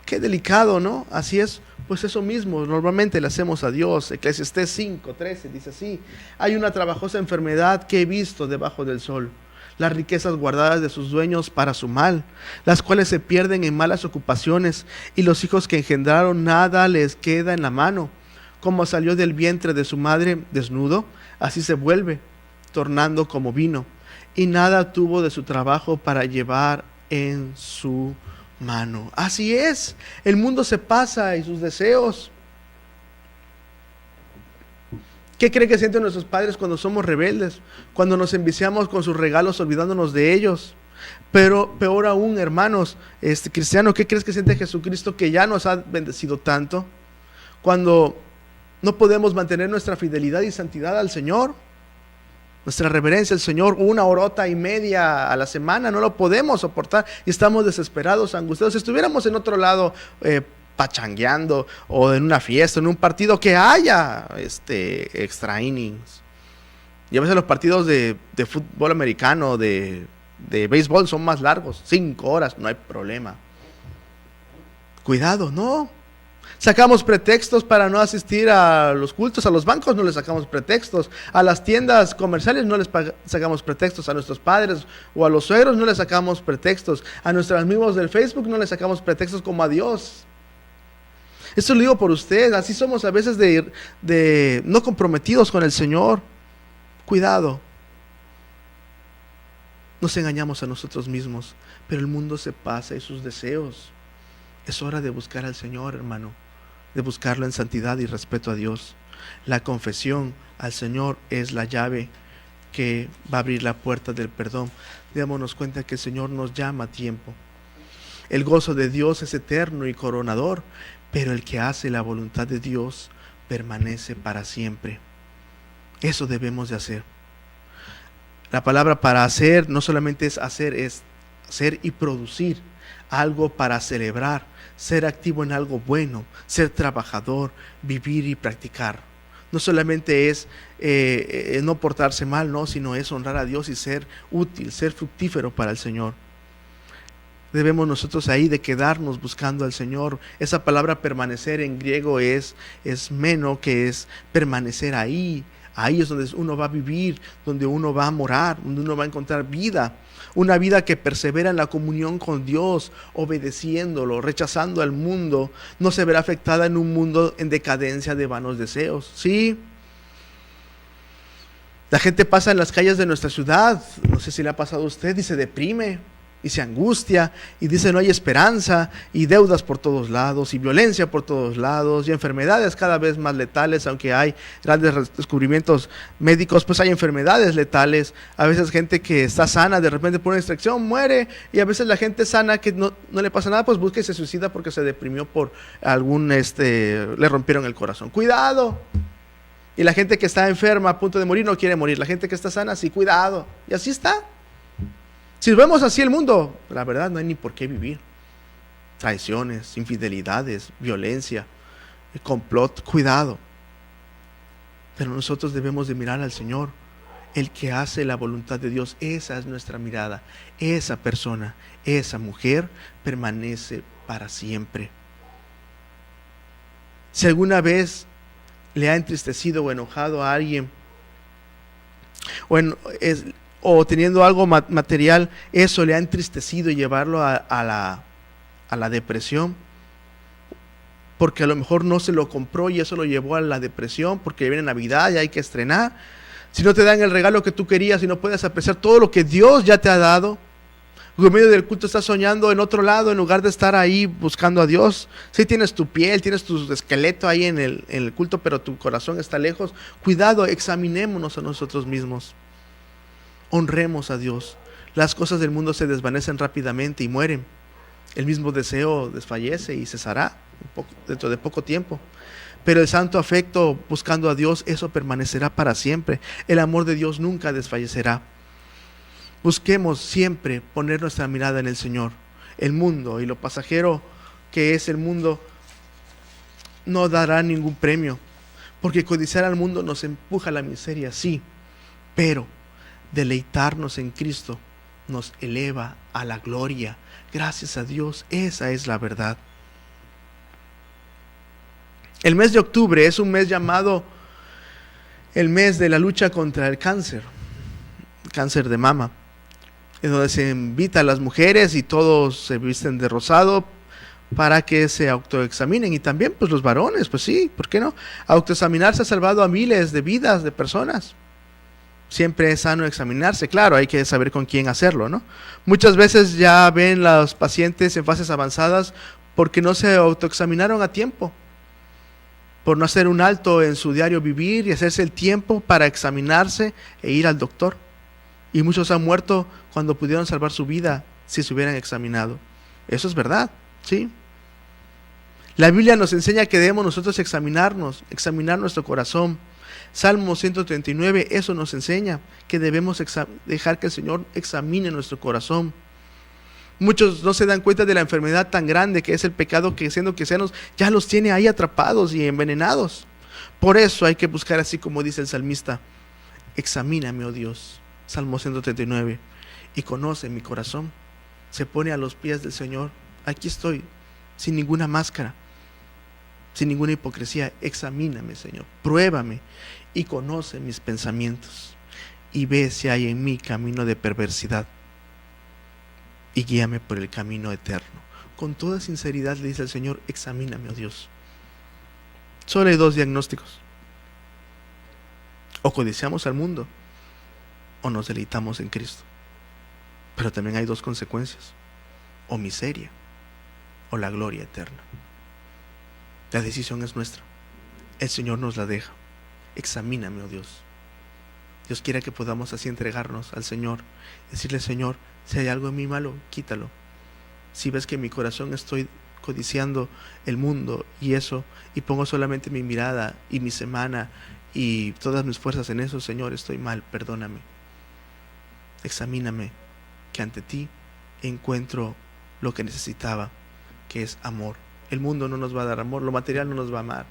Qué delicado, ¿no? Así es. Pues eso mismo, normalmente le hacemos a Dios. Eclesiastés 5:13 dice así: hay una trabajosa enfermedad que he visto debajo del sol, las riquezas guardadas de sus dueños para su mal, las cuales se pierden en malas ocupaciones, y los hijos que engendraron nada les queda en la mano. Como salió del vientre de su madre desnudo, así se vuelve, tornando como vino, y nada tuvo de su trabajo para llevar en su mano. Así es, el mundo se pasa y sus deseos. ¿Qué cree que sienten nuestros padres cuando somos rebeldes? Cuando nos enviciamos con sus regalos olvidándonos de ellos. Pero peor aún, hermanos, cristiano, ¿qué crees que siente Jesucristo que ya nos ha bendecido tanto? Cuando no podemos mantener nuestra fidelidad y santidad al Señor, nuestra reverencia al Señor, 1 horota y media a la semana, no lo podemos soportar y estamos desesperados, angustiados. Si estuviéramos en otro lado, pachangueando o en una fiesta, en un partido que haya extra innings. Y a veces los partidos de fútbol americano, de béisbol son más largos, 5 horas, no hay problema. Cuidado, no. Sacamos pretextos para no asistir a los cultos, a los bancos no les sacamos pretextos, a las tiendas comerciales no les sacamos pretextos, a nuestros padres o a los suegros no les sacamos pretextos, a nuestros amigos del Facebook no les sacamos pretextos como a Dios. Esto lo digo por usted, así somos a veces de no comprometidos con el Señor. Cuidado. Nos engañamos a nosotros mismos, pero el mundo se pasa y sus deseos. Es hora de buscar al Señor, hermano, de buscarlo en santidad y respeto a Dios. La confesión al Señor es la llave que va a abrir la puerta del perdón. Démonos cuenta que el Señor nos llama a tiempo. El gozo de Dios es eterno y coronador, pero el que hace la voluntad de Dios permanece para siempre. Eso debemos de hacer. La palabra para hacer no solamente es hacer y producir algo para celebrar, ser activo en algo bueno, ser trabajador, vivir y practicar. No solamente es no portarse mal, no, sino es honrar a Dios y ser útil, ser fructífero para el Señor. Debemos nosotros ahí de quedarnos buscando al Señor. Esa palabra permanecer en griego es meno, que es permanecer ahí. Ahí es donde uno va a vivir, donde uno va a morar, donde uno va a encontrar vida. Una vida que persevera en la comunión con Dios, obedeciéndolo, rechazando al mundo, no se verá afectada en un mundo en decadencia de vanos deseos. ¿Sí? La gente pasa en las calles de nuestra ciudad, no sé si le ha pasado a usted, y se deprime, y se angustia, y dice no hay esperanza, y deudas por todos lados, y violencia por todos lados, y enfermedades cada vez más letales. Aunque hay grandes descubrimientos médicos, pues hay enfermedades letales. A veces gente que está sana, de repente por una distracción muere, y a veces la gente sana que no le pasa nada, pues busca y se suicida porque se deprimió por algún, le rompieron el corazón. Cuidado. Y la gente que está enferma a punto de morir no quiere morir. La gente que está sana, sí, cuidado. Y así está. Si vemos así el mundo, la verdad no hay ni por qué vivir. Traiciones, infidelidades, violencia, complot, cuidado. Pero nosotros debemos de mirar al Señor, el que hace la voluntad de Dios. Esa es nuestra mirada. Esa persona, esa mujer permanece para siempre. Si alguna vez le ha entristecido o enojado a alguien, o teniendo algo material, eso le ha entristecido y llevarlo a la depresión, porque a lo mejor no se lo compró y eso lo llevó a la depresión, porque viene Navidad y hay que estrenar. Si no te dan el regalo que tú querías y no puedes apreciar todo lo que Dios ya te ha dado, o en medio del culto estás soñando en otro lado en lugar de estar ahí buscando a Dios. Si tienes tu piel, tienes tu esqueleto ahí en el culto, pero tu corazón está lejos, cuidado, examinémonos a nosotros mismos. Honremos a Dios. Las cosas del mundo se desvanecen rápidamente y mueren. El mismo deseo desfallece y cesará dentro de poco tiempo. Pero el santo afecto buscando a Dios, eso permanecerá para siempre. El amor de Dios nunca desfallecerá. Busquemos siempre poner nuestra mirada en el Señor. El mundo y lo pasajero que es el mundo no dará ningún premio, porque codiciar al mundo nos empuja a la miseria, sí, pero deleitarnos en Cristo nos eleva a la gloria. Gracias a Dios, esa es la verdad. El mes de octubre es un mes llamado el mes de la lucha contra el cáncer de mama, en donde se invita a las mujeres y todos se visten de rosado para que se autoexaminen, y también pues los varones, pues sí, ¿por qué no? Autoexaminarse ha salvado a miles de vidas de personas. Siempre es sano examinarse, claro, hay que saber con quién hacerlo, ¿no? Muchas veces ya ven los pacientes en fases avanzadas porque no se autoexaminaron a tiempo, por no hacer un alto en su diario vivir y hacerse el tiempo para examinarse e ir al doctor. Y muchos han muerto cuando pudieron salvar su vida si se hubieran examinado. Eso es verdad, ¿sí? La Biblia nos enseña que debemos nosotros examinarnos, examinar nuestro corazón. Salmo 139, eso nos enseña, que debemos dejar que el Señor examine nuestro corazón. Muchos no se dan cuenta de la enfermedad tan grande que es el pecado, que siendo cristianos ya los tiene ahí atrapados y envenenados. Por eso hay que buscar, así como dice el salmista, examíname, oh Dios, Salmo 139, y conoce mi corazón. Se pone a los pies del Señor. Aquí estoy, sin ninguna máscara, sin ninguna hipocresía. Examíname, Señor, pruébame y conoce mis pensamientos y ve si hay en mí camino de perversidad y guíame por el camino eterno. Con toda sinceridad le dice al Señor, examíname, oh Dios. Solo hay dos diagnósticos: o codiciamos al mundo o nos deleitamos en Cristo. Pero también hay dos consecuencias: o miseria o la gloria eterna. La decisión es nuestra. El Señor nos la deja. Examíname, oh Dios. Dios quiere que podamos así entregarnos al Señor, decirle: Señor, si hay algo en mí malo, quítalo. Si ves que en mi corazón estoy codiciando el mundo y eso, y pongo solamente mi mirada y mi semana y todas mis fuerzas en eso, Señor, estoy mal, perdóname. Examíname, que ante ti encuentro lo que necesitaba, que es amor. El mundo no nos va a dar amor, lo material no nos va a amar.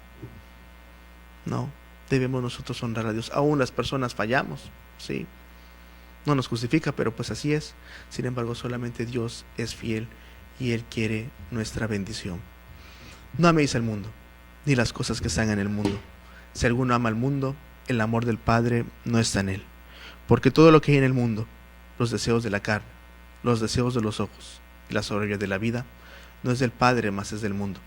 No, debemos nosotros honrar a Dios. Aún las personas fallamos, ¿sí? No nos justifica, pero pues así es. Sin embargo, solamente Dios es fiel y Él quiere nuestra bendición. No améis al mundo, ni las cosas que están en el mundo. Si alguno ama al mundo, el amor del Padre no está en él. Porque todo lo que hay en el mundo, los deseos de la carne, los deseos de los ojos y la soberbia de la vida, no es del Padre, mas es del mundo.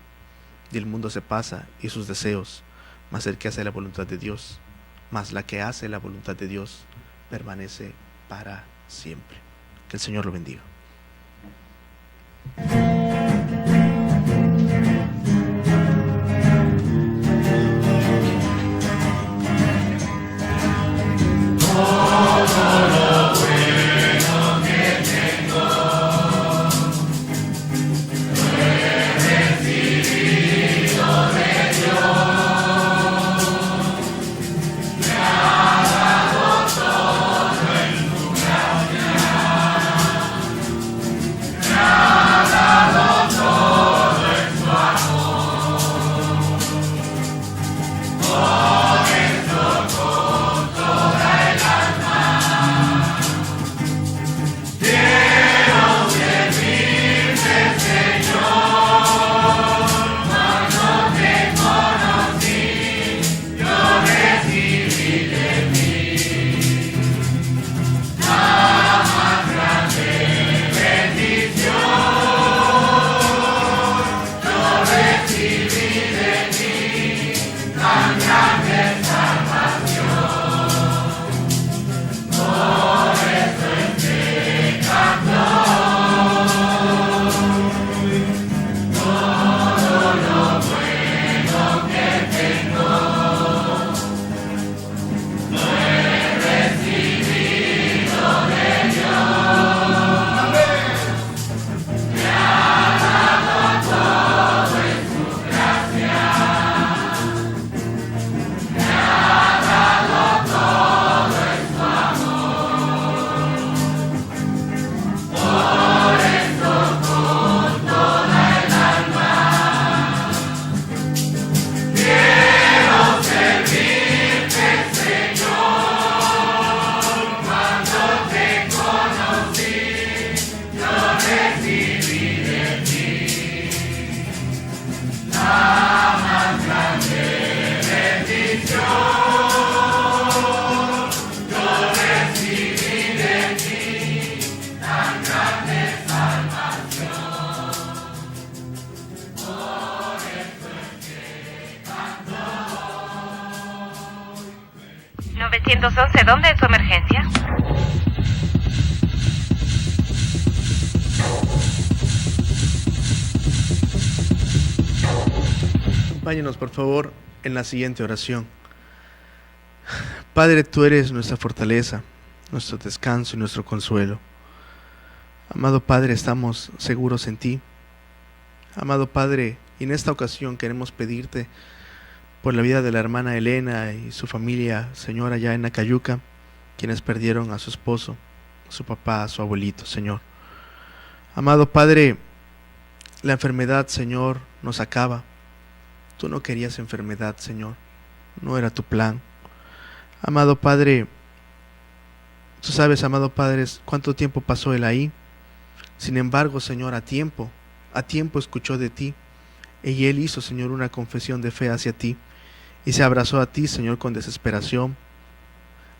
Y el mundo se pasa y sus deseos, mas el que hace la voluntad de Dios, mas la que hace la voluntad de Dios, permanece para siempre. Que el Señor lo bendiga. Nada 911, ¿dónde es su emergencia? Acompáñenos, por favor, en la siguiente oración. Padre, tú eres nuestra fortaleza, nuestro descanso y nuestro consuelo. Amado Padre, estamos seguros en ti. Amado Padre, y en esta ocasión queremos pedirte por la vida de la hermana Elena y su familia, Señor, allá en Acayuca, quienes perdieron a su esposo, a su papá, a su abuelito, Señor. Amado Padre, la enfermedad, Señor, nos acaba. Tú no querías enfermedad, Señor. No era tu plan. Amado Padre, tú sabes, amado Padre, cuánto tiempo pasó él ahí. Sin embargo, Señor, a tiempo escuchó de ti. Y él hizo, Señor, una confesión de fe hacia ti. Y se abrazó a ti, Señor, con desesperación.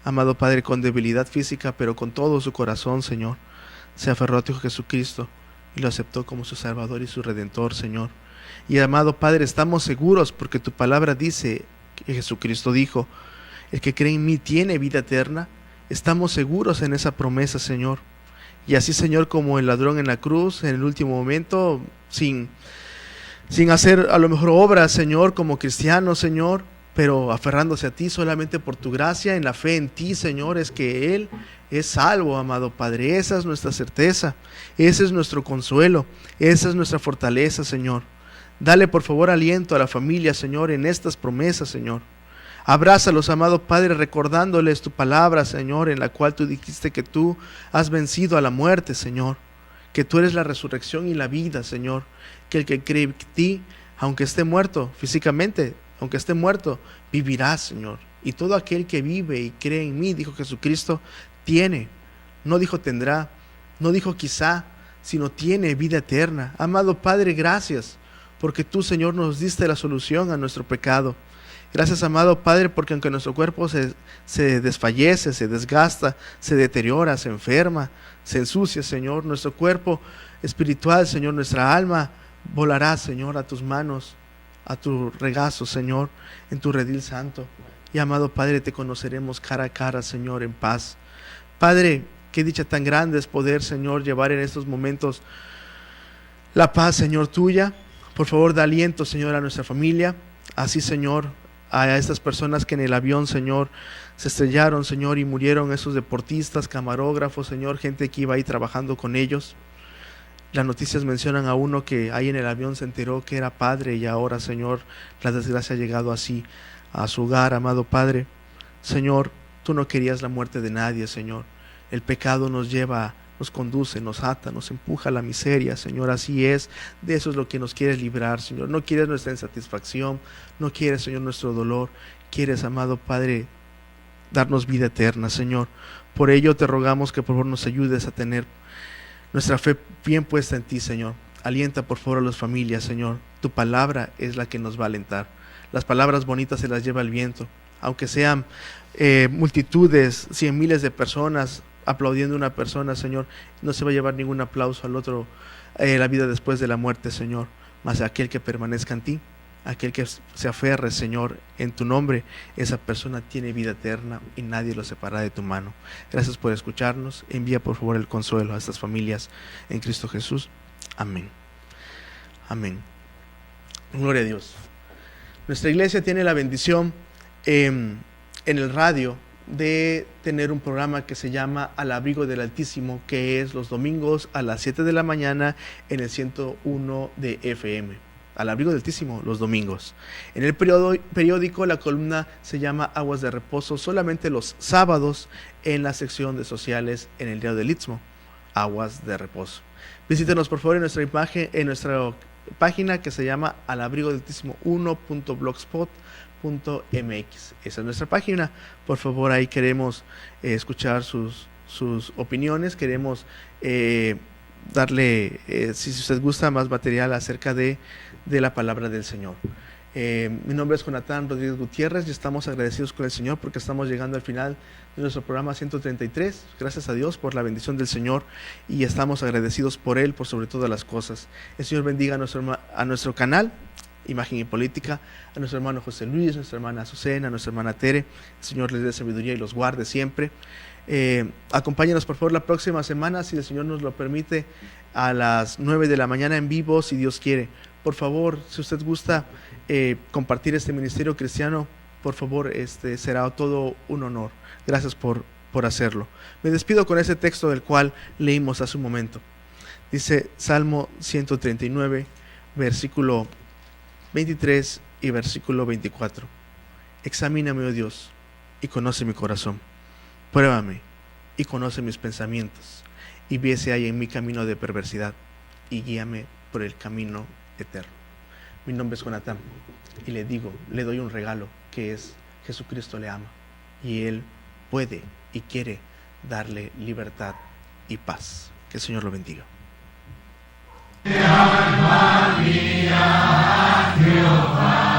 Amado Padre, con debilidad física, pero con todo su corazón, Señor. Se aferró a tu Hijo Jesucristo y lo aceptó como su Salvador y su Redentor, Señor. Y amado Padre, estamos seguros porque tu palabra dice, que Jesucristo dijo, el que cree en mí tiene vida eterna. Estamos seguros en esa promesa, Señor. Y así, Señor, como el ladrón en la cruz, en el último momento, sin hacer a lo mejor obras, Señor, como cristiano, Señor, pero aferrándose a ti solamente por tu gracia, en la fe en ti, Señor, es que Él es salvo, amado Padre. Esa es nuestra certeza, ese es nuestro consuelo, esa es nuestra fortaleza, Señor. Dale por favor aliento a la familia, Señor, en estas promesas, Señor. Abrázalos, amado Padre, recordándoles tu palabra, Señor, en la cual tú dijiste que tú has vencido a la muerte, Señor. Que tú eres la resurrección y la vida, Señor. Que el que cree en ti, aunque esté muerto físicamente, aunque esté muerto, vivirá, Señor. Y todo aquel que vive y cree en mí, dijo Jesucristo, tiene, no dijo tendrá, no dijo quizá, sino tiene vida eterna. Amado Padre, gracias, porque tú, Señor, nos diste la solución a nuestro pecado. Gracias, amado Padre, porque aunque nuestro cuerpo se desfallece, se desgasta, se deteriora, se enferma, se ensucia, Señor, nuestro cuerpo espiritual, Señor, nuestra alma volará, Señor, a tus manos, a tu regazo, Señor, en tu redil santo. Y amado Padre, te conoceremos cara a cara, Señor, en paz. Padre, qué dicha tan grande es poder, Señor, llevar en estos momentos la paz, Señor, tuya. Por favor, da aliento, Señor, a nuestra familia. Así, Señor, a estas personas que en el avión, Señor, se estrellaron, Señor, y murieron, esos deportistas, camarógrafos, Señor, gente que iba ahí trabajando con ellos. Las noticias mencionan a uno que ahí en el avión se enteró que era padre y ahora, Señor, la desgracia ha llegado así a su hogar, amado Padre. Señor, tú no querías la muerte de nadie, Señor. El pecado nos lleva, nos conduce, nos ata, nos empuja a la miseria, Señor, así es. De eso es lo que nos quieres librar, Señor. No quieres nuestra insatisfacción, no quieres, Señor, nuestro dolor. Quieres, amado Padre, darnos vida eterna, Señor. Por ello te rogamos que por favor nos ayudes a tener nuestra fe bien puesta en ti, Señor. Alienta por favor a las familias, Señor. Tu palabra es la que nos va a alentar. Las palabras bonitas se las lleva el viento. Aunque sean multitudes, 100 miles de personas aplaudiendo a una persona, Señor, no se va a llevar ningún aplauso al otro, la vida después de la muerte, Señor. Mas aquel que permanezca en ti, aquel que se aferre, Señor, en tu nombre, esa persona tiene vida eterna y nadie lo separará de tu mano. Gracias por escucharnos. Envía por favor el consuelo a estas familias en Cristo Jesús. Amén. Amén. Gloria a Dios. Nuestra iglesia tiene la bendición en el radio de tener un programa que se llama Al Abrigo del Altísimo, que es los domingos a las 7 de la mañana en el 101 de FM. Al Abrigo del Altísimo, los domingos. En el periódico la columna se llama Aguas de Reposo, solamente los sábados en la sección de sociales en el diario del Istmo, Aguas de Reposo. Visítenos por favor en nuestra imagen, en nuestra página que se llama alabrigodeltísimo1.blogspot.mx. Esa es nuestra página. Por favor, ahí queremos escuchar sus opiniones, queremos darle, si usted gusta, más material acerca de la palabra del Señor. Mi nombre es Jonathan Rodríguez Gutiérrez y estamos agradecidos con el Señor porque estamos llegando al final de nuestro programa 133. Gracias a Dios por la bendición del Señor y estamos agradecidos por Él, por sobre todas las cosas. El Señor bendiga a nuestro canal Imagen y Política, a nuestro hermano José Luis, nuestra hermana Azucena, nuestra hermana Tere. El Señor les dé sabiduría y los guarde siempre. Acompáñenos por favor la próxima semana, si el Señor nos lo permite, a las 9 de la mañana en vivo, si Dios quiere. Por favor, si usted gusta compartir este ministerio cristiano, por favor, será todo un honor. Gracias por hacerlo. Me despido con ese texto del cual leímos hace un momento. Dice Salmo 139, versículo 23 y versículo 24. Examíname, oh Dios, y conoce mi corazón. Pruébame y conoce mis pensamientos, y ve si hay en mi camino de perversidad, y guíame por el camino eterno. Mi nombre es Jonatán, y le doy un regalo, que es Jesucristo le ama, y Él puede y quiere darle libertad y paz. Que el Señor lo bendiga. Alma mía, Jehová.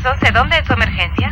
¿11 dónde es su emergencia?